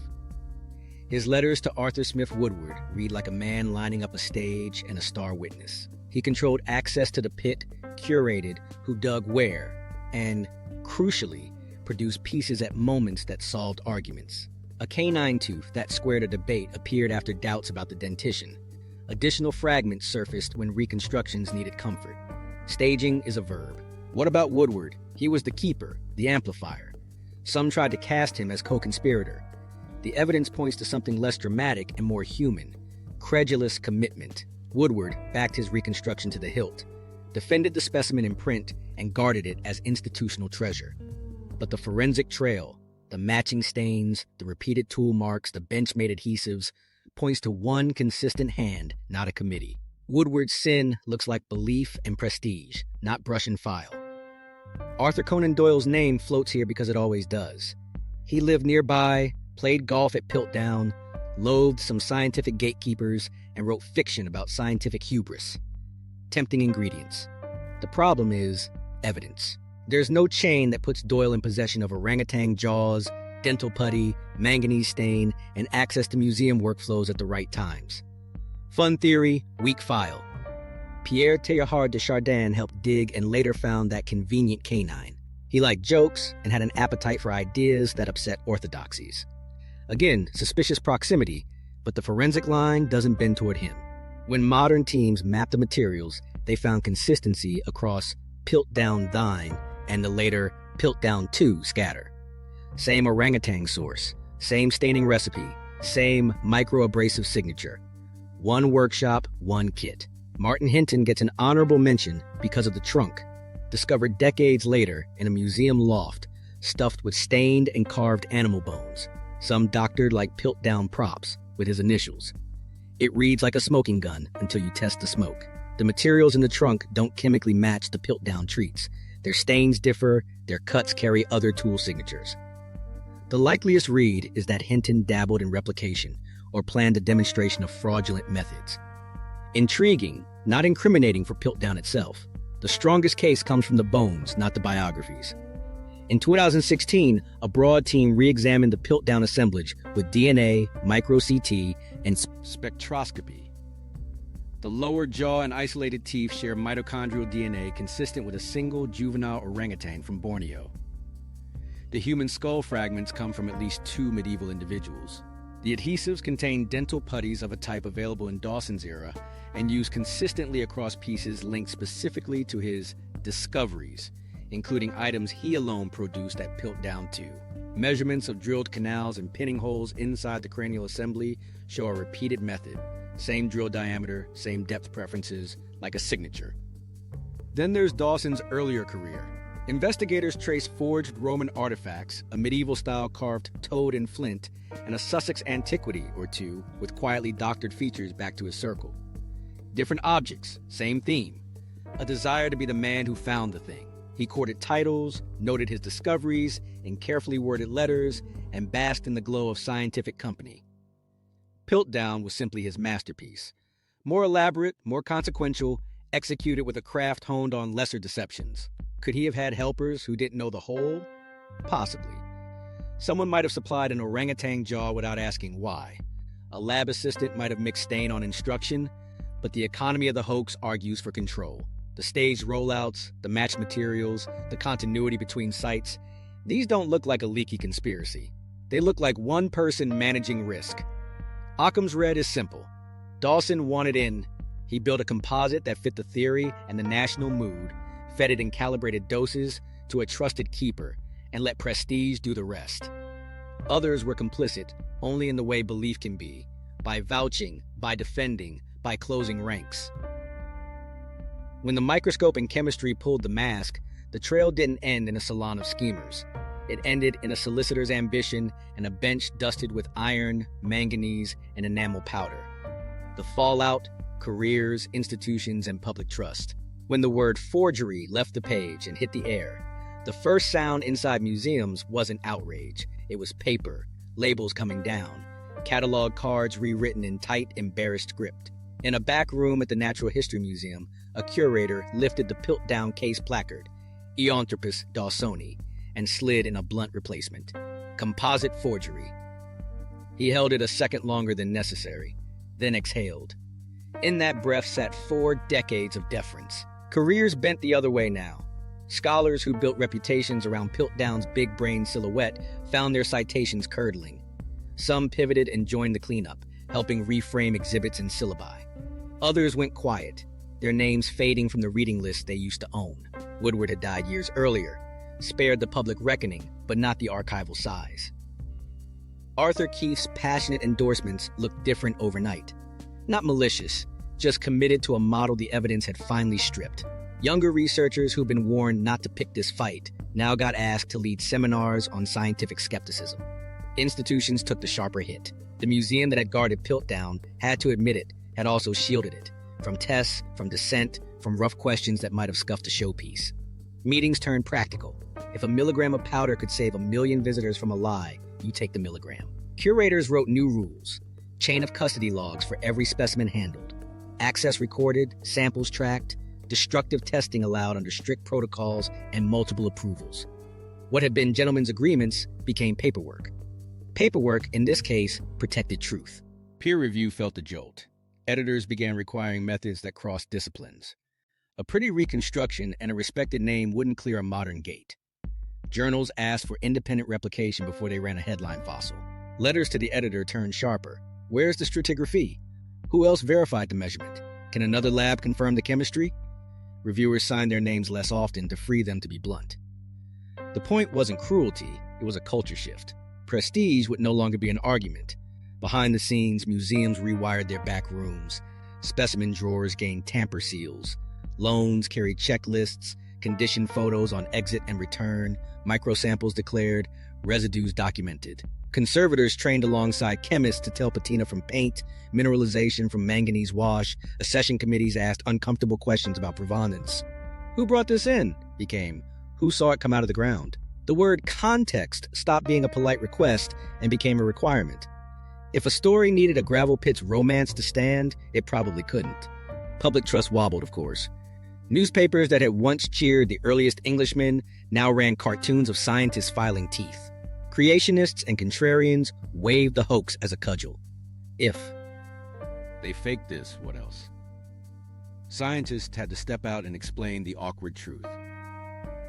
S1: His letters to Arthur Smith Woodward read like a man lining up a stage and a star witness. He controlled access to the pit, curated who dug where, and, crucially, produced pieces at moments that solved arguments. A canine tooth that squared a debate appeared after doubts about the dentition. Additional fragments surfaced when reconstructions needed comfort. Staging is a verb. What about Woodward? He was the keeper, the amplifier. Some tried to cast him as co-conspirator. The evidence points to something less dramatic and more human. Credulous commitment. Woodward backed his reconstruction to the hilt, defended the specimen in print, and guarded it as institutional treasure. But the forensic trail, the matching stains, the repeated tool marks, the bench-made adhesives, points to one consistent hand, not a committee. Woodward's sin looks like belief and prestige, not brush and file. Arthur Conan Doyle's name floats here because it always does. He lived nearby, played golf at Piltdown, loathed some scientific gatekeepers, and wrote fiction about scientific hubris. Tempting ingredients. The problem is evidence. There's no chain that puts Doyle in possession of orangutan jaws, dental putty, manganese stain, and access to museum workflows at the right times. Fun theory, weak file. Pierre Teilhard de Chardin helped dig and later found that convenient canine. He liked jokes and had an appetite for ideas that upset orthodoxies. Again, suspicious proximity, but the forensic line doesn't bend toward him. When modern teams mapped the materials, they found consistency across Piltdown Thine and the later Piltdown 2 scatter. Same orangutan source, same staining recipe, same microabrasive signature. One workshop, one kit. Martin Hinton gets an honorable mention because of the trunk, discovered decades later in a museum loft, stuffed with stained and carved animal bones, some doctored like Piltdown props with his initials. It reads like a smoking gun until you test the smoke. The materials in the trunk don't chemically match the Piltdown treats. Their stains differ, their cuts carry other tool signatures. The likeliest read is that Hinton dabbled in replication or planned a demonstration of fraudulent methods. Intriguing, not incriminating for Piltdown itself. The strongest case comes from the bones, not the biographies. In 2016, a broad team re-examined the Piltdown assemblage with DNA, micro-CT, and spectroscopy. The lower jaw and isolated teeth share mitochondrial DNA consistent with a single juvenile orangutan from Borneo. The human skull fragments come from at least 2 medieval individuals. The adhesives contain dental putties of a type available in Dawson's era and used consistently across pieces linked specifically to his discoveries, including items he alone produced at Piltdown 2. Measurements of drilled canals and pinning holes inside the cranial assembly show a repeated method. Same drill diameter, same depth preferences, like a signature. Then there's Dawson's earlier career. Investigators trace forged Roman artifacts, a medieval-style carved toad and flint, and a Sussex antiquity or two with quietly doctored features back to his circle. Different objects, same theme. a desire to be the man who found the thing. He courted titles, noted his discoveries in carefully worded letters, and basked in the glow of scientific company. Piltdown was simply his masterpiece. More elaborate, more consequential, executed with a craft honed on lesser deceptions. Could he have had helpers who didn't know the whole? Possibly. Someone might have supplied an orangutan jaw without asking why. A lab assistant might have mixed stain on instruction, but the economy of the hoax argues for control. The staged rollouts, the matched materials, the continuity between sites, these don't look like a leaky conspiracy. They look like one person managing risk. Occam's red is simple. Dawson wanted in. He built a composite that fit the theory and the national mood, fed it in calibrated doses to a trusted keeper, and let prestige do the rest. Others were complicit only in the way belief can be, by vouching, by defending, by closing ranks. When the microscope and chemistry pulled the mask, the trail didn't end in a salon of schemers. It ended in a solicitor's ambition and a bench dusted with iron, manganese, and enamel powder. The fallout, careers, institutions, and public trust. When the word forgery left the page and hit the air, the first sound inside museums wasn't outrage. It was paper, labels coming down, catalog cards rewritten in tight, embarrassed script. In a back room at the Natural History Museum, a curator lifted the Piltdown case placard, Eonthropus dawsoni, and slid in a blunt replacement. Composite forgery. He held it a second longer than necessary, then exhaled. In that breath sat 4 decades of deference. Careers bent the other way now. Scholars who built reputations around Piltdown's big-brain silhouette found their citations curdling. Some pivoted and joined the cleanup, helping reframe exhibits and syllabi. Others went quiet, their names fading from the reading list they used to own. Woodward had died years earlier, spared the public reckoning, but not the archival size. Arthur Keefe's passionate endorsements looked different overnight. Not malicious, just committed to a model the evidence had finally stripped. Younger researchers who'd been warned not to pick this fight now got asked to lead seminars on scientific skepticism. Institutions took the sharper hit. The museum that had guarded Piltdown had to admit it, had also shielded it. From tests, from dissent, from rough questions that might have scuffed a showpiece. Meetings turned practical. If a milligram of powder could save 1 million visitors from a lie, you take the milligram. Curators wrote new rules. Chain of custody logs for every specimen handled. Access recorded, samples tracked, destructive testing allowed under strict protocols and multiple approvals. What had been gentlemen's agreements became paperwork. Paperwork, in this case, protected truth. Peer review felt the jolt. Editors began requiring methods that crossed disciplines. A pretty reconstruction and a respected name wouldn't clear a modern gate. Journals asked for independent replication before they ran a headline fossil. Letters to the editor turned sharper. Where's the stratigraphy? Who else verified the measurement? Can another lab confirm the chemistry? Reviewers signed their names less often to free them to be blunt. The point wasn't cruelty, it was a culture shift. Prestige would no longer be an argument. Behind the scenes, museums rewired their back rooms. Specimen drawers gained tamper seals. Loans carried checklists, condition photos on exit and return, microsamples declared, residues documented. Conservators trained alongside chemists to tell patina from paint, mineralization from manganese wash. Accession committees asked uncomfortable questions about provenance. Who brought this in? Became, who saw it come out of the ground? The word context stopped being a polite request and became a requirement. If a story needed a gravel pit's romance to stand, it probably couldn't. Public trust wobbled, of course. Newspapers that had once cheered the earliest Englishman now ran cartoons of scientists filing teeth. Creationists and contrarians waved the hoax as a cudgel. If they faked this, what else? Scientists had to step out and explain the awkward truth.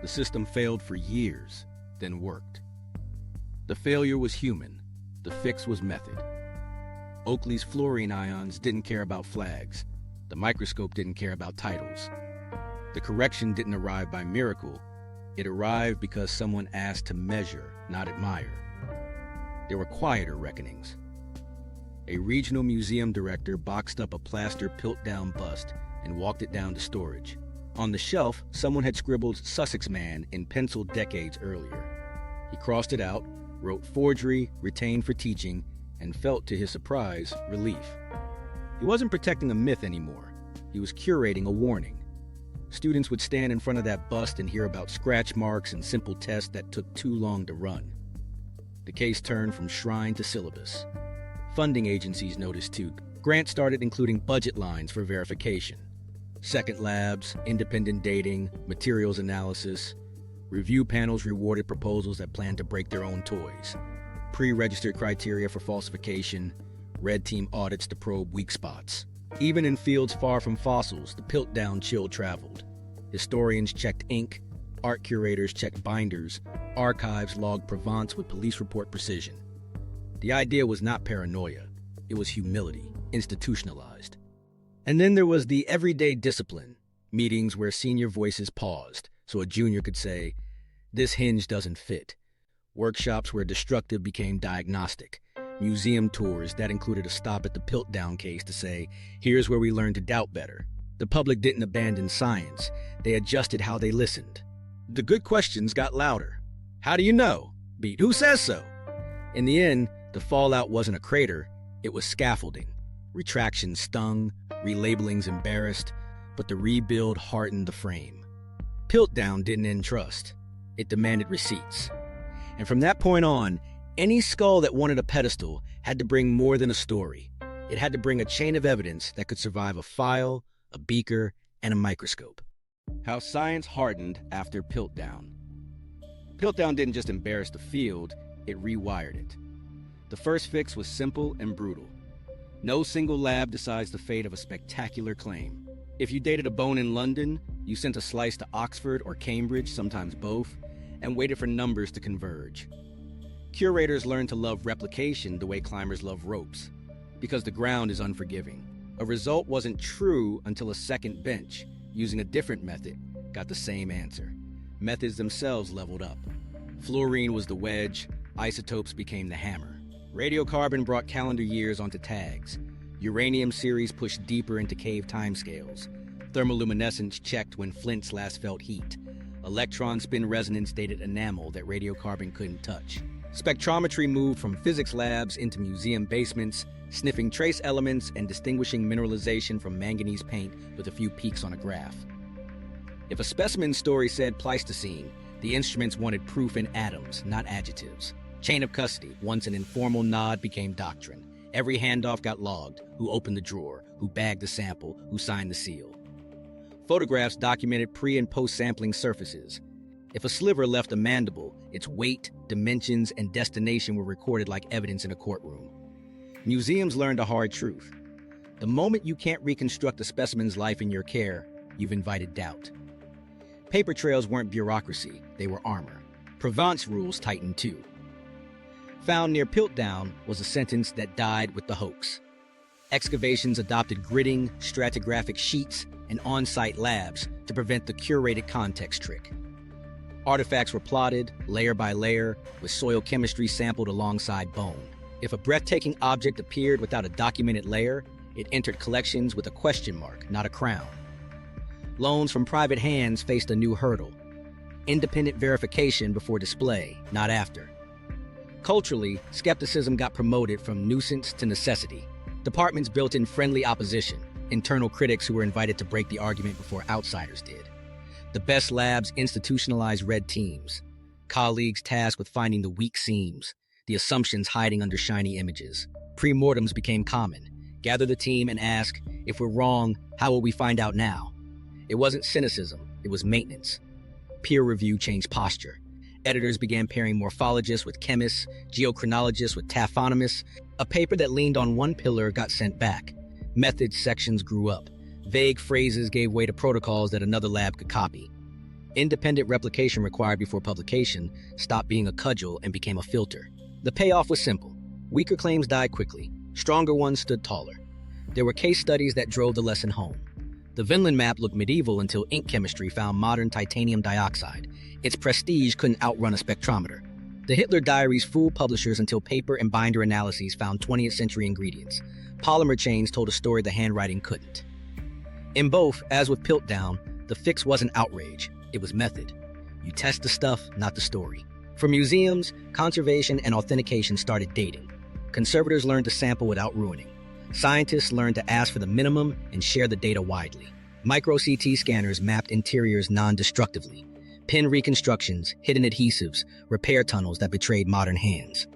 S1: The system failed for years, then worked. The failure was human. The fix was method. Oakley's fluorine ions didn't care about flags. The microscope didn't care about titles. The correction didn't arrive by miracle. It arrived because someone asked to measure, not admire. There were quieter reckonings. A regional museum director boxed up a plaster Piltdown bust and walked it down to storage. On the shelf, someone had scribbled Sussex Man in pencil decades earlier. He crossed it out, wrote forgery, retained for teaching, and felt, to his surprise, relief. He wasn't protecting a myth anymore. He was curating a warning. Students would stand in front of that bust and hear about scratch marks and simple tests that took too long to run. The case turned from shrine to syllabus. Funding agencies noticed too. Grants started including budget lines for verification. Second labs, independent dating, materials analysis. Review panels rewarded proposals that planned to break their own toys. Pre-registered criteria for falsification. Red team audits to probe weak spots. Even in fields far from fossils, the Piltdown chill traveled. Historians checked ink, art curators checked binders, archives logged Provence with police report precision. The idea was not paranoia, it was humility, institutionalized. And then there was the everyday discipline, meetings where senior voices paused so a junior could say, "This hinge doesn't fit." Workshops where destructive became diagnostic. Museum tours that included a stop at the Piltdown case to say, "Here's where we learned to doubt better." The public didn't abandon science, they adjusted how they listened. The good questions got louder. How do you know? Beat, who says so? In the end, the fallout wasn't a crater, it was scaffolding. Retractions stung, relabelings embarrassed, but the rebuild hardened the frame. Piltdown didn't end trust, it demanded receipts. And from that point on, any skull that wanted a pedestal had to bring more than a story. It had to bring a chain of evidence that could survive a file, a beaker, and a microscope. How science hardened after Piltdown. Piltdown didn't just embarrass the field, it rewired it. The first fix was simple and brutal. No single lab decides the fate of a spectacular claim. If you dated a bone in London, you sent a slice to Oxford or Cambridge, sometimes both, and waited for numbers to converge. Curators learned to love replication the way climbers love ropes, because the ground is unforgiving. A result wasn't true until a second bench, using a different method, got the same answer. Methods themselves leveled up. Fluorine was the wedge, isotopes became the hammer. Radiocarbon brought calendar years onto tags. Uranium series pushed deeper into cave timescales. Thermoluminescence checked when flints last felt heat. Electron spin resonance dated enamel that radiocarbon couldn't touch. Spectrometry moved from physics labs into museum basements, sniffing trace elements and distinguishing mineralization from manganese paint with a few peaks on a graph. If a specimen story said Pleistocene, the instruments wanted proof in atoms, not adjectives. Chain of custody, once an informal nod, became doctrine. Every handoff got logged: who opened the drawer, who bagged the sample, who signed the seal. Photographs documented pre- and post-sampling surfaces. If a sliver left a mandible, its weight, dimensions, and destination were recorded like evidence in a courtroom. Museums learned a hard truth. The moment you can't reconstruct a specimen's life in your care, you've invited doubt. Paper trails weren't bureaucracy, they were armor. Provence rules tightened too. Found near Piltdown was a sentence that died with the hoax. Excavations adopted gritting, stratigraphic sheets, and on-site labs to prevent the curated context trick. Artifacts were plotted, layer by layer, with soil chemistry sampled alongside bone. If a breathtaking object appeared without a documented layer, it entered collections with a question mark, not a crown. Loans from private hands faced a new hurdle: independent verification before display, not after. Culturally, skepticism got promoted from nuisance to necessity. Departments built in friendly opposition, internal critics who were invited to break the argument before outsiders did. The best labs institutionalized red teams, colleagues tasked with finding the weak seams, the assumptions hiding under shiny images. Pre-mortems became common. Gather the team and ask, if we're wrong, how will we find out now? It wasn't cynicism, it was maintenance. Peer review changed posture. Editors began pairing morphologists with chemists, geochronologists with taphonomists. A paper that leaned on one pillar got sent back. Methods sections grew up. Vague phrases gave way to protocols that another lab could copy. Independent replication required before publication stopped being a cudgel and became a filter. The payoff was simple. Weaker claims died quickly. Stronger ones stood taller. There were case studies that drove the lesson home. The Vinland map looked medieval until ink chemistry found modern titanium dioxide. Its prestige couldn't outrun a spectrometer. The Hitler diaries fooled publishers until paper and binder analyses found 20th century ingredients. Polymer chains told a story the handwriting couldn't. In both, as with Piltdown, the fix wasn't outrage, it was method. You test the stuff, not the story. For museums, conservation and authentication started dating. Conservators learned to sample without ruining. Scientists learned to ask for the minimum and share the data widely.
S2: Micro-CT scanners mapped interiors non-destructively, pin reconstructions, hidden adhesives, repair tunnels that betrayed modern hands.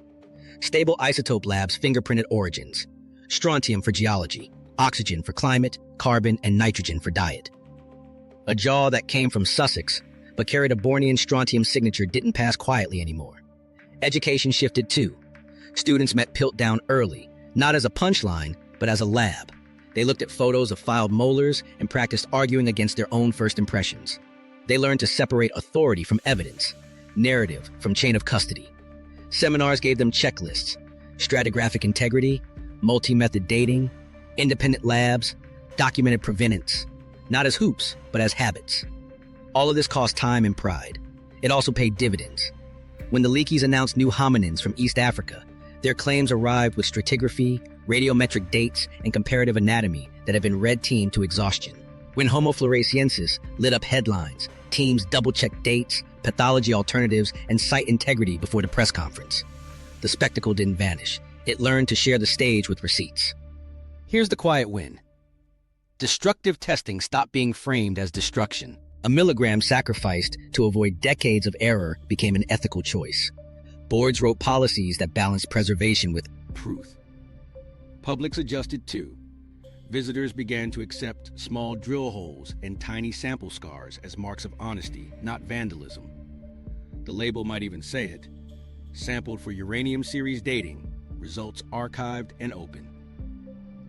S2: Stable isotope labs fingerprinted origins, strontium for geology, oxygen for climate, carbon and nitrogen for diet. A jaw that came from Sussex, but carried a Bornean strontium signature didn't pass quietly anymore. Education shifted too. Students met Piltdown early, not as a punchline, but as a lab. They looked at photos of filed molars and practiced arguing against their own first impressions. They learned to separate authority from evidence, narrative from chain of custody. Seminars gave them checklists, stratigraphic integrity, multi-method dating, independent labs, documented provenance, not as hoops, but as habits. All of this cost time and pride. It also paid dividends. When the Leakeys announced new hominins from East Africa, their claims arrived with stratigraphy, radiometric dates, and comparative anatomy that had been red-teamed to exhaustion. When Homo floresiensis lit up headlines, teams double-checked dates, pathology alternatives, and site integrity before the press conference. The spectacle didn't vanish. It learned to share the stage with receipts.
S1: Here's the quiet win. Destructive testing stopped being framed as destruction.
S2: A milligram sacrificed to avoid decades of error became an ethical choice. Boards wrote policies that balanced preservation with
S1: truth. Publics adjusted too. Visitors began to accept small drill holes and tiny sample scars as marks of honesty, not vandalism. The label might even say it. Sampled for uranium series dating, results archived and open.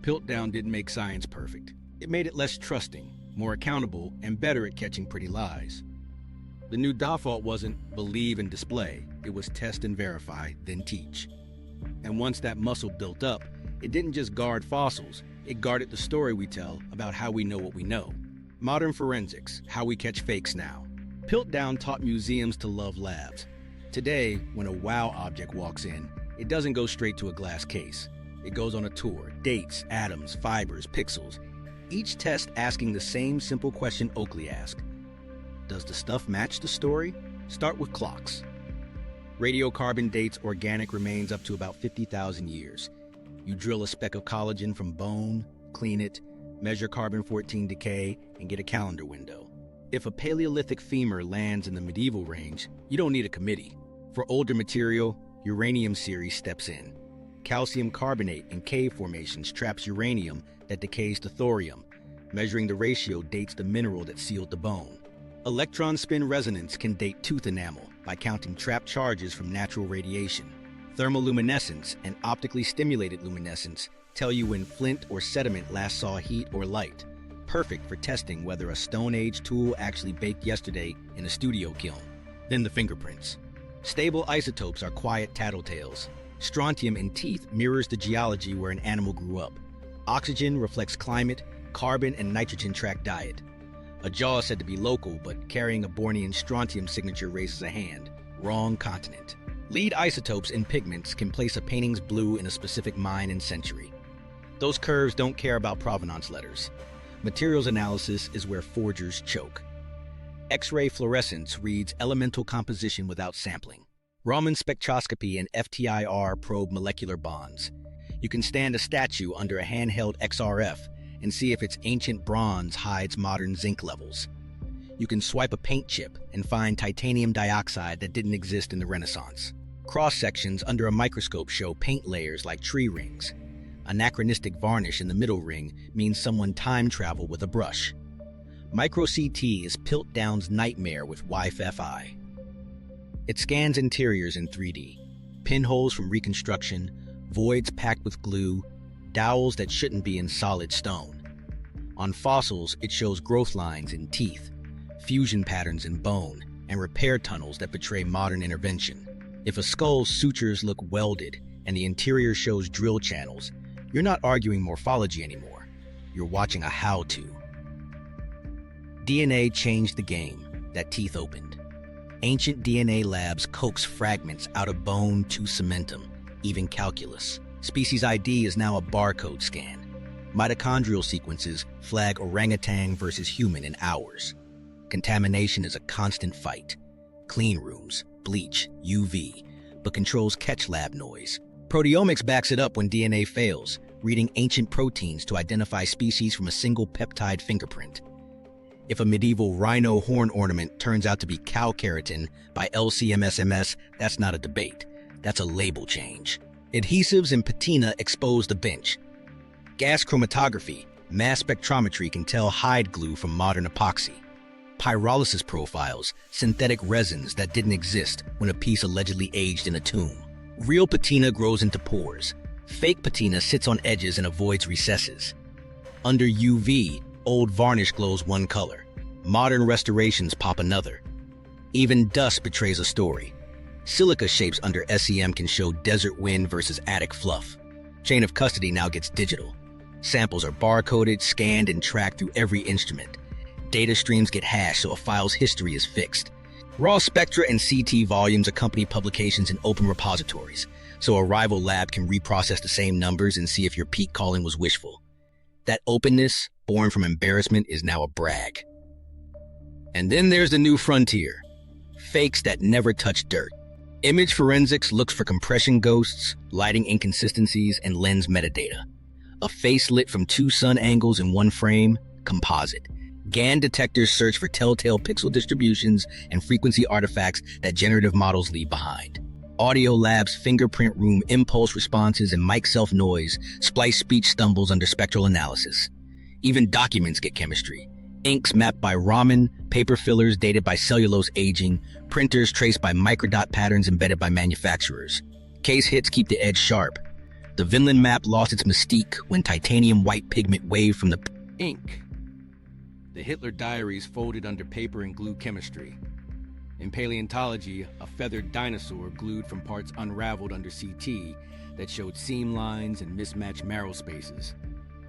S1: Piltdown didn't make science perfect. It made it less trusting, more accountable, and better at catching pretty lies. The new default wasn't believe and display. It was test and verify, then teach. And once that muscle built up, it didn't just guard fossils, it guarded the story we tell about how we know what we know. Modern forensics, how we catch fakes now. Piltdown taught museums to love labs. Today, when a wow object walks in, it doesn't go straight to a glass case. It goes on a tour, dates, atoms, fibers, pixels. Each test asking the same simple question Oakley asked. Does the stuff match the story? Start with clocks. Radiocarbon dates organic remains up to about 50,000 years. You drill a speck of collagen from bone, clean it, measure carbon-14 decay, and get a calendar window. If a Paleolithic femur lands in the medieval range, you don't need a committee. For older material, uranium series steps in. Calcium carbonate in cave formations traps uranium that decays to thorium. Measuring the ratio dates the mineral that sealed the bone. Electron spin resonance can date tooth enamel by counting trapped charges from natural radiation. Thermoluminescence and optically stimulated luminescence tell you when flint or sediment last saw heat or light. Perfect for testing whether a Stone Age tool actually baked yesterday in a studio kiln. Then the fingerprints. Stable isotopes are quiet tattletales. Strontium in teeth mirrors the geology where an animal grew up. Oxygen reflects climate, carbon and nitrogen track diet. A jaw is said to be local, but carrying a Bornean strontium signature raises a hand. Wrong continent. Lead isotopes in pigments can place a painting's blue in a specific mine and century. Those curves don't care about provenance letters. Materials analysis is where forgers choke. X-ray fluorescence reads elemental composition without sampling. Raman spectroscopy and FTIR probe molecular bonds. You can stand a statue under a handheld XRF and see if its ancient bronze hides modern zinc levels. You can swipe a paint chip and find titanium dioxide that didn't exist in the Renaissance. Cross-sections under a microscope show paint layers like tree rings. Anachronistic varnish in the middle ring means someone time-traveled with a brush. Micro-CT is Piltdown's nightmare with Wi-Fi. It scans interiors in 3D. Pinholes from reconstruction, voids packed with glue, dowels that shouldn't be in solid stone. On fossils, it shows growth lines in teeth, fusion patterns in bone, and repair tunnels that betray modern intervention. If a skull's sutures look welded and the interior shows drill channels, you're not arguing morphology anymore. You're watching a how-to. DNA changed the game that teeth opened. Ancient DNA labs coax fragments out of bone to cementum, even calculus. Species ID is now a barcode scan. Mitochondrial sequences flag orangutan versus human in hours. Contamination is a constant fight. Clean rooms, bleach, UV, but controls catch lab noise. Proteomics backs it up when DNA fails, reading ancient proteins to identify species from a single peptide fingerprint.
S2: If a medieval rhino horn ornament turns out to be cow keratin by LCMSMS, that's not a debate. That's a label change. Adhesives and patina expose the bench. Gas chromatography, mass spectrometry can tell hide glue from modern epoxy. Pyrolysis profiles, synthetic resins that didn't exist when a piece allegedly aged in a tomb. Real patina grows into pores. Fake patina sits on edges and avoids recesses. Under UV, old varnish glows one color. Modern restorations pop another. Even dust betrays a story. Silica shapes under SEM can show desert wind versus attic fluff. Chain of custody now gets digital. Samples are barcoded, scanned, and tracked through every instrument. Data streams get hashed so a file's history is fixed. Raw spectra and CT volumes accompany publications in open repositories, so a rival lab can reprocess the same numbers and see if your peak calling was wishful. That openness, born from embarrassment, is now a brag. And then there's the new frontier. Fakes that never touch dirt. Image forensics looks for compression ghosts, lighting inconsistencies, and lens metadata. A face lit from 2 sun angles in one frame, composite. GAN detectors search for telltale pixel distributions and frequency artifacts that generative models leave behind. Audio labs fingerprint room impulse responses and mic self-noise splice speech stumbles under spectral analysis. Even documents get chemistry. Inks mapped by Raman, paper fillers dated by cellulose aging, printers traced by microdot patterns embedded by manufacturers. Case hits keep the edge sharp. The Vinland map lost its mystique when titanium white pigment waved from the
S1: Ink. The Hitler diaries folded under paper and glue chemistry. In paleontology, a feathered dinosaur glued from parts unraveled under CT that showed seam lines and mismatched marrow spaces.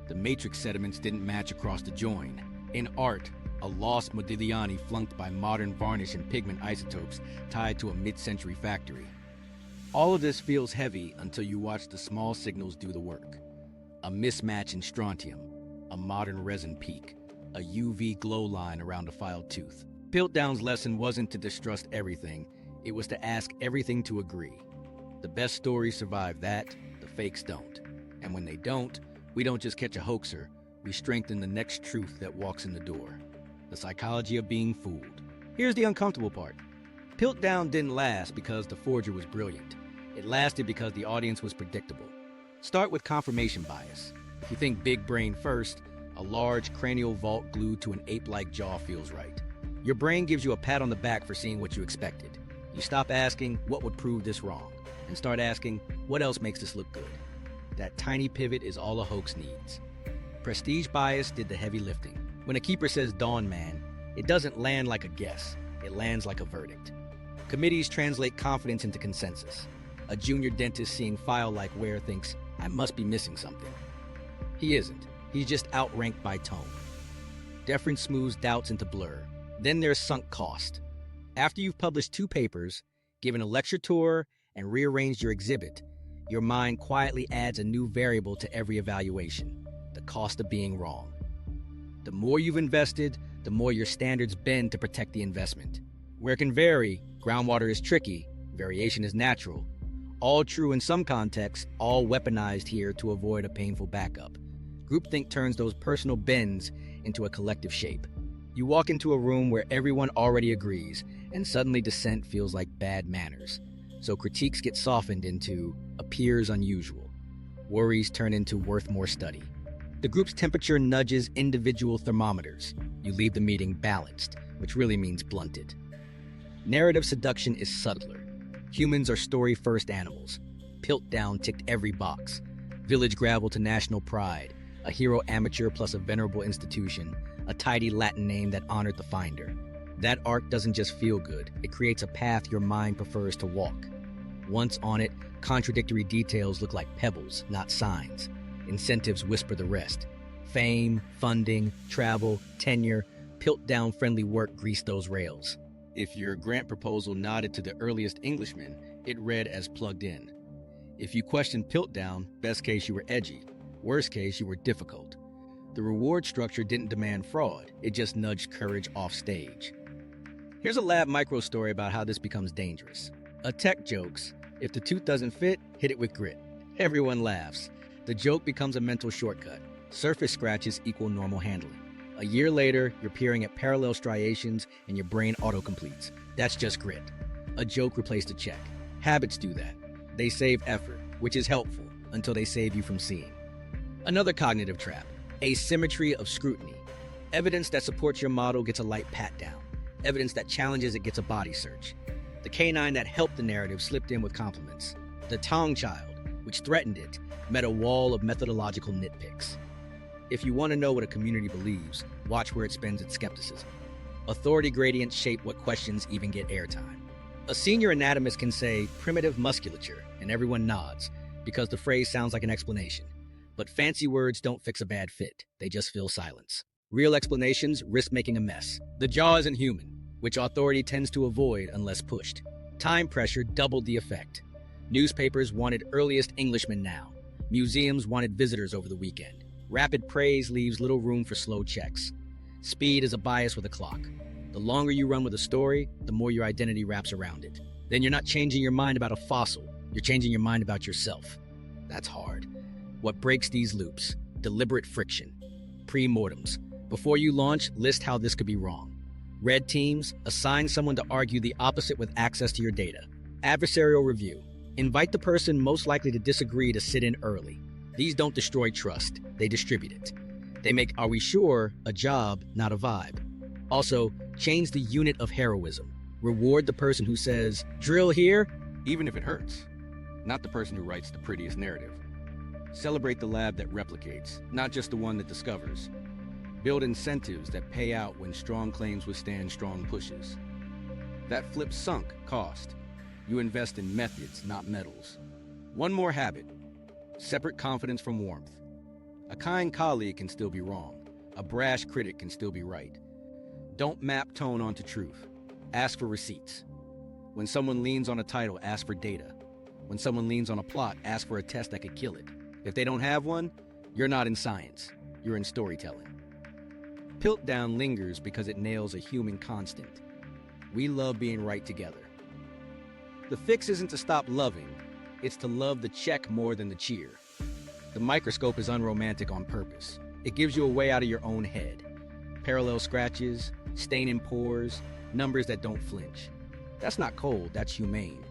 S1: The matrix sediments didn't match across the join. In art, a lost Modigliani flunked by modern varnish and pigment isotopes tied to a mid-century factory. All of this feels heavy until you watch the small signals do the work. A mismatch in strontium, a modern resin peak, a UV glow line around a filed tooth. Piltdown's lesson wasn't to distrust everything, it was to ask everything to agree. The best stories survive that, the fakes don't. And when they don't, we don't just catch a hoaxer, we strengthen the next truth that walks in the door. The psychology of being fooled. Here's the uncomfortable part. Piltdown didn't last because the forger was brilliant. It lasted because the audience was predictable. Start with confirmation bias. If you think big brain first, a large cranial vault glued to an ape-like jaw feels right. Your brain gives you a pat on the back for seeing what you expected. You stop asking, what would prove this wrong? And start asking, what else makes this look good? That tiny pivot is all a hoax needs. Prestige bias did the heavy lifting. When a keeper says Dawn Man, it doesn't land like a guess, it lands like a verdict. Committees translate confidence into consensus. A junior dentist seeing file-like wear thinks, I must be missing something. He isn't. He's just outranked by Taung. Deference smooths doubts into blur. Then there's sunk cost. After you've published 2 papers, given a lecture tour, and rearranged your exhibit, your mind quietly adds a new variable to every evaluation, the cost of being wrong. The more you've invested, the more your standards bend to protect the investment. Where it can vary, groundwater is tricky, variation is natural. All true in some contexts, all weaponized here to avoid a painful backup. Groupthink turns those personal bends into a collective shape. You walk into a room where everyone already agrees, and suddenly dissent feels like bad manners. So critiques get softened into appears unusual. Worries turn into worth more study. The group's temperature nudges individual thermometers. You leave the meeting balanced, which really means blunted. Narrative seduction is subtler. Humans are story-first animals. Piltdown ticked every box. Village gravel to national pride. A hero amateur plus a venerable institution. A tidy Latin name that honored the finder. That arc doesn't just feel good, it creates a path your mind prefers to walk. Once on it, contradictory details look like pebbles, not signs. Incentives whisper the rest. Fame, funding, travel, tenure, Piltdown-friendly work grease those rails. If your grant proposal nodded to the earliest Englishman, it read as plugged in. If you questioned Piltdown, best case you were edgy, worst case you were difficult. The reward structure didn't demand fraud, it just nudged courage off stage. Here's a lab micro story about how this becomes dangerous. A tech jokes, if the tooth doesn't fit, hit it with grit. Everyone laughs. The joke becomes a mental shortcut. Surface scratches equal normal handling.
S2: A year later, you're peering at parallel striations and your brain autocompletes. That's just grit. A joke replaced a check. Habits do that. They save effort, which is helpful until they save you from seeing. Another cognitive trap, asymmetry of scrutiny. Evidence that supports your model gets a light pat down. Evidence that challenges it gets a body search. The canine that helped the narrative slipped in with compliments. The Taung child, which threatened it, met a wall of methodological nitpicks. If you want to know what a community believes, watch where it spends its skepticism. Authority gradients shape what questions even get airtime. A senior anatomist can say primitive musculature, and everyone nods, because the phrase sounds like an explanation. But fancy words don't fix a bad fit, they just fill silence. Real explanations risk making a mess. The jaw isn't human, which authority tends to avoid unless pushed. Time pressure doubled the effect. Newspapers wanted earliest Englishman now. Museums wanted visitors over the weekend. Rapid praise leaves little room for slow checks. Speed is a bias with a clock. The longer you run with a story, the more your identity wraps around it. Then you're not changing your mind about a fossil, you're changing your mind about yourself. That's hard. What breaks these loops? Deliberate friction. Pre-mortems. Before you launch, list how this could be wrong. Red teams, assign someone to argue the opposite with access to your data. Adversarial review. Invite the person most likely to disagree to sit in early. These don't destroy trust, they distribute it. They make "are we sure" a job, not a vibe. Also, change the unit of heroism. Reward the person who says, "drill here,"
S1: Even if it hurts. Not the person who writes the prettiest narrative. Celebrate the lab that replicates, not just the one that discovers. Build incentives that pay out when strong claims withstand strong pushes. That flip sunk cost. You invest in methods, not metals. One more habit. Separate confidence from warmth. A kind colleague can still be wrong. A brash critic can still be right. Don't map tone onto truth. Ask for receipts. When someone leans on a title, ask for data. When someone leans on a plot, ask for a test that could kill it. If they don't have one, you're not in science. You're in storytelling. Piltdown lingers because it nails a human constant. We love being right together. The fix isn't to stop loving. It's to love the check more than the cheer. The microscope is unromantic on purpose. It gives you a way out of your own head. Parallel scratches, staining pores, numbers that don't flinch. That's not cold, that's humane.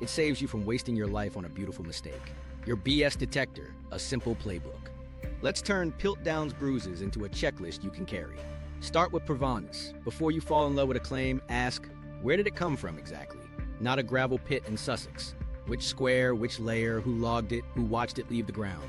S1: It saves you from wasting your life on a beautiful mistake. Your BS detector, a simple playbook. Let's turn Piltdown's bruises into a checklist you can carry. Start with Provence. Before you fall in love with a claim, ask, where did it come from exactly? Not a gravel pit in Sussex. Which square, which layer, who logged it, who watched it leave the ground.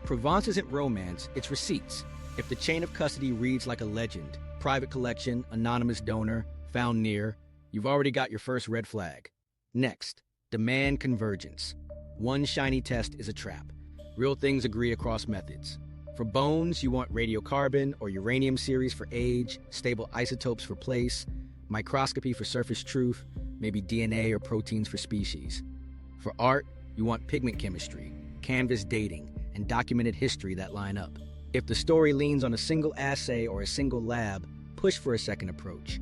S1: Provence isn't romance, it's receipts. If the chain of custody reads like a legend, private collection, anonymous donor, found near, you've already got your first red flag. Next, demand convergence. One shiny test is a trap. Real things agree across methods. For bones, you want radiocarbon or uranium series for age, stable isotopes for place, microscopy for surface truth, maybe DNA or proteins for species. For art, you want pigment chemistry, canvas dating, and documented history that line up. If the story leans on a single assay or a single lab, push for a second approach.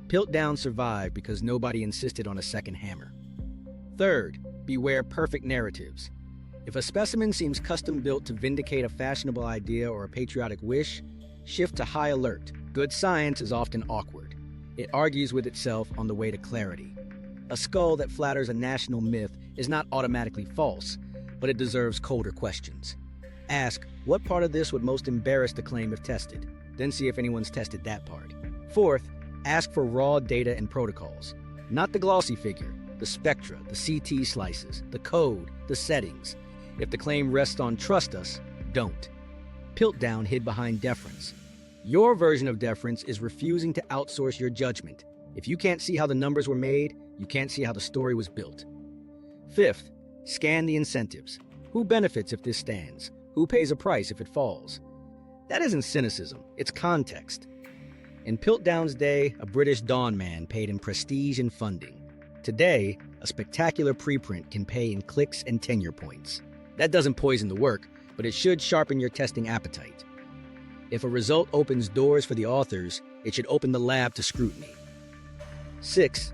S1: Piltdown survived because nobody insisted on a second hammer. Third, beware perfect narratives. If a specimen seems custom-built to vindicate a fashionable idea or a patriotic wish, shift to high alert. Good science is often awkward. It argues with itself on the way to clarity. A skull that flatters a national myth is not automatically false, but it deserves colder questions. Ask, what part of this would most embarrass the claim if tested? Then see if anyone's tested that part. Fourth, ask for raw data and protocols. Not the glossy figure, the spectra, the CT slices, the code, the settings. If the claim rests on trust us, don't. Piltdown hid behind deference. Your version of deference is refusing to outsource your judgment. If you can't see how the numbers were made, you can't see how the story was built. Fifth, scan the incentives. Who benefits if this stands? Who pays a price if it falls? That isn't cynicism, it's context. In Piltdown's day, a British Dawson man paid in prestige and funding. Today, a spectacular preprint can pay in clicks and tenure points. That doesn't poison the work, but it should sharpen your testing appetite. If a result opens doors for the authors, it should open the lab to scrutiny. 6.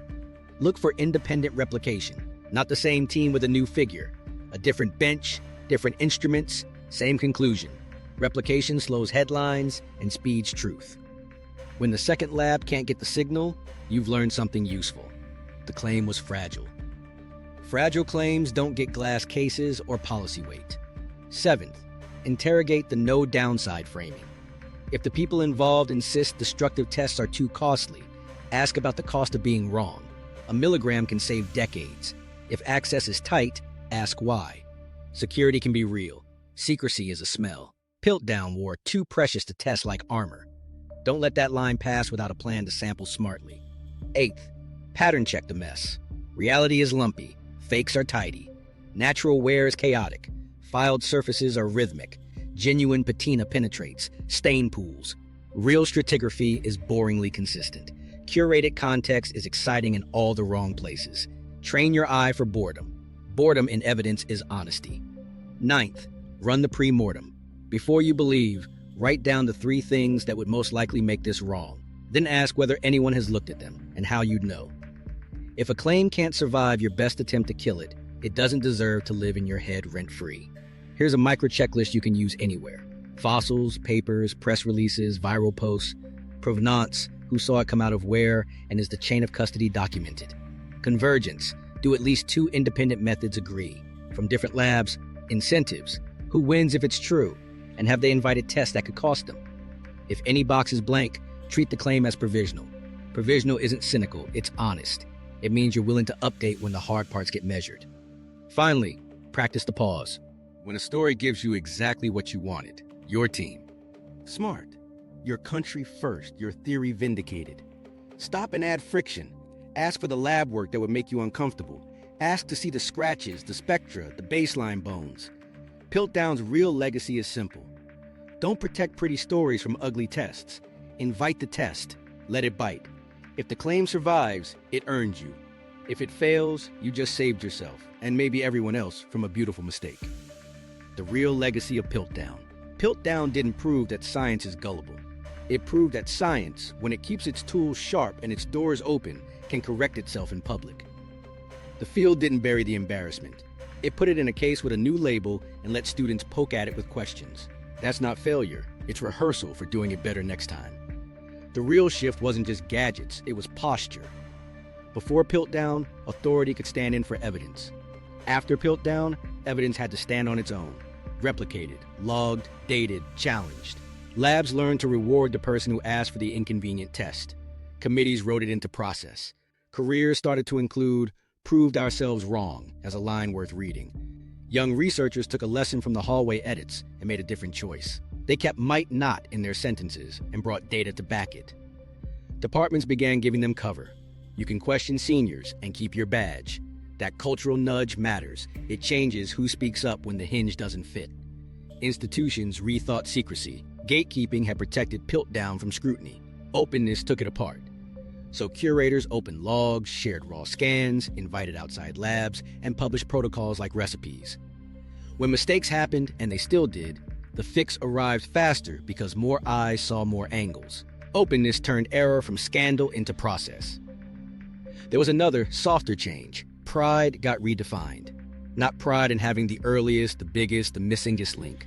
S1: Look for independent replication, not the same team with a new figure. A different bench, different instruments, same conclusion.
S2: Replication slows headlines and speeds truth. When the second lab can't get the signal, you've learned something useful. The claim was fragile. Fragile claims don't get glass cases or policy weight. 7th, interrogate the no downside framing. If the people involved insist destructive tests are too costly, ask about the cost of being wrong. A milligram can save decades. If access is tight, ask why. Security can be real. Secrecy is a smell. Piltdown wore too precious to test like armor. Don't let that line pass without a plan to sample smartly. 8th, pattern check the mess. Reality is lumpy. Fakes are tidy. Natural wear is chaotic. Filed surfaces are rhythmic. Genuine patina penetrates. Stain pools. Real stratigraphy is boringly consistent. Curated context is exciting in all the wrong places. Train your eye for boredom. Boredom in evidence is honesty. 9th, run the pre-mortem. Before you believe, write down the 3 things that would most likely make this wrong. Then ask whether anyone has looked at them and how you'd know. If a claim can't survive your best attempt to kill it, it doesn't deserve to live in your head rent-free. Here's a micro checklist you can use anywhere. Fossils, papers, press releases, viral posts, provenance, who saw it come out of where, and is the chain of custody documented. Convergence, do at least 2 independent methods agree? From different labs. Incentives, who wins if it's true, and have they invited tests that could cost them? If any box is blank, treat the claim as provisional. Provisional isn't cynical, it's honest. It means you're willing to update when the hard parts get measured. Finally, practice the pause.
S1: When a story gives you exactly what you wanted, your team. Smart. Your country first, your theory vindicated. Stop and add friction. Ask for the lab work that would make you uncomfortable. Ask to see the scratches, the spectra, the baseline bones. Piltdown's real legacy is simple. Don't protect pretty stories from ugly tests. Invite the test. Let it bite. If the claim survives, it earns you. If it fails, you just saved yourself, and maybe everyone else, from a beautiful mistake. The real legacy of Piltdown. Piltdown didn't prove that science is gullible. It proved that science, when it keeps its tools sharp and its doors open, can correct itself in public. The field didn't bury the embarrassment. It put it in a case with a new label and let students poke at it with questions. That's not failure, it's rehearsal for doing it better next time. The real shift wasn't just gadgets, it was posture. Before Piltdown, authority could stand in for evidence. After Piltdown, evidence had to stand on its own. Replicated, logged, dated, challenged. Labs learned to reward the person who asked for the inconvenient test. Committees wrote it into process. Careers started to include "proved ourselves wrong" as a line worth reading. Young researchers took a lesson from the hallway edits and made a different choice. They kept "might not" in their sentences and brought data to back it. Departments began giving them cover. You can question seniors and keep your badge. That cultural nudge matters. It changes who speaks up when the hinge doesn't fit. Institutions rethought secrecy. Gatekeeping had protected Piltdown from scrutiny. Openness took it apart. So curators opened logs, shared raw scans, invited outside labs, and published protocols like recipes. When mistakes happened, and they still did, the fix arrived faster because more eyes saw more angles. Openness turned error from scandal into process. There was another, softer change. Pride got redefined. Not pride in having the earliest, the biggest, the missingest link.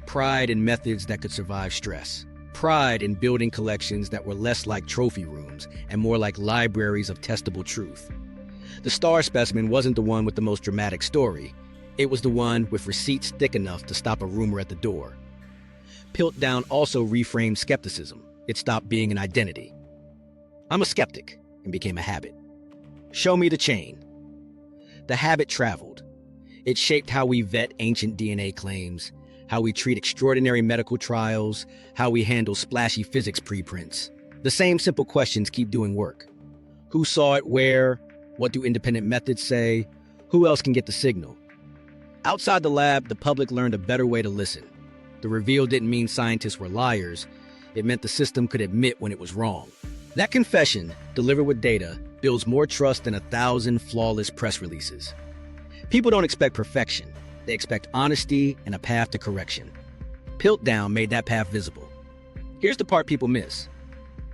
S1: Pride in methods that could survive stress. Pride in building collections that were less like trophy rooms and more like libraries of testable truth. The star specimen wasn't the one with the most dramatic story. It was the one with receipts thick enough to stop a rumor at the door. Piltdown also reframed skepticism. It stopped being an identity. I'm a skeptic, and became a habit. Show me the chain. The habit traveled. It shaped how we vet ancient DNA claims, how we treat extraordinary medical trials, how we handle splashy physics preprints. The same simple questions keep doing work. Who saw it where? What do independent methods say? Who else can get the signal? Outside the lab, the public learned a better way to listen. The reveal didn't mean scientists were liars. It meant the system could admit when it was wrong. That confession, delivered with data, builds more trust than 1,000 flawless press releases. People don't expect perfection. They expect honesty and a path to correction. Piltdown made that path visible. Here's the part people miss.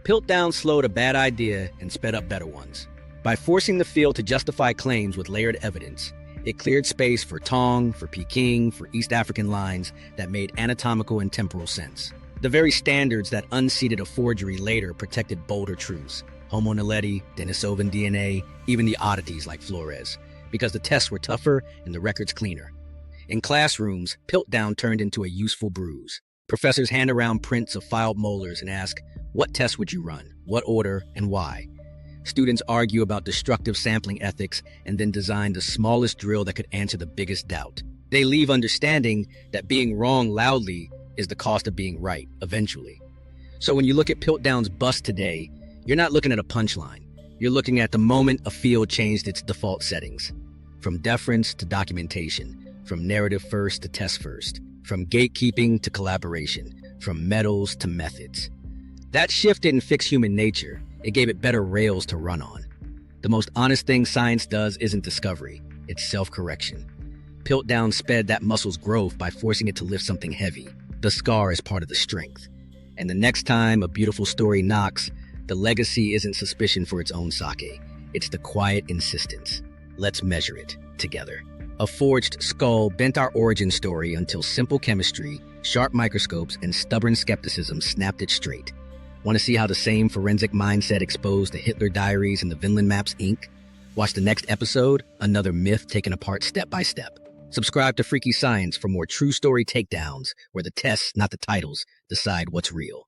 S1: Piltdown slowed a bad idea and sped up better ones. By forcing the field to justify claims with layered evidence,
S2: It cleared space for Taung, for Peking, for East African lines that made anatomical and temporal sense. The very standards that unseated a forgery later protected bolder truths. Homo naledi, Denisovan DNA, even the oddities like Flores, because the tests were tougher and the records cleaner. In classrooms, Piltdown turned into a useful bruise. Professors hand around prints of filed molars and ask, what test would you run, what order, and why? Students argue about destructive sampling ethics and then design the smallest drill that could answer the biggest doubt. They leave understanding that being wrong loudly is the cost of being right, eventually. So when you look at Piltdown's bust today, you're not looking at a punchline. You're looking at the moment a field changed its default settings. From deference to documentation, from narrative first to test first, from gatekeeping to collaboration, from methods to methods. That shift didn't fix human nature, it gave it better rails to run on. The most honest thing science does isn't discovery, it's self-correction. Piltdown sped that muscle's growth by forcing it to lift something heavy. The scar is part of the strength. And the next time a beautiful story knocks, the legacy isn't suspicion for its own sake. It's the quiet insistence. Let's measure it together. A forged skull bent our origin story until simple chemistry, sharp microscopes, and stubborn skepticism snapped it straight. Want to see how the same forensic mindset exposed the Hitler diaries and the Vinland maps ink? Watch the next episode, another myth taken apart step by step. Subscribe to Freaky Science for more true story takedowns, where the tests, not the titles, decide what's real.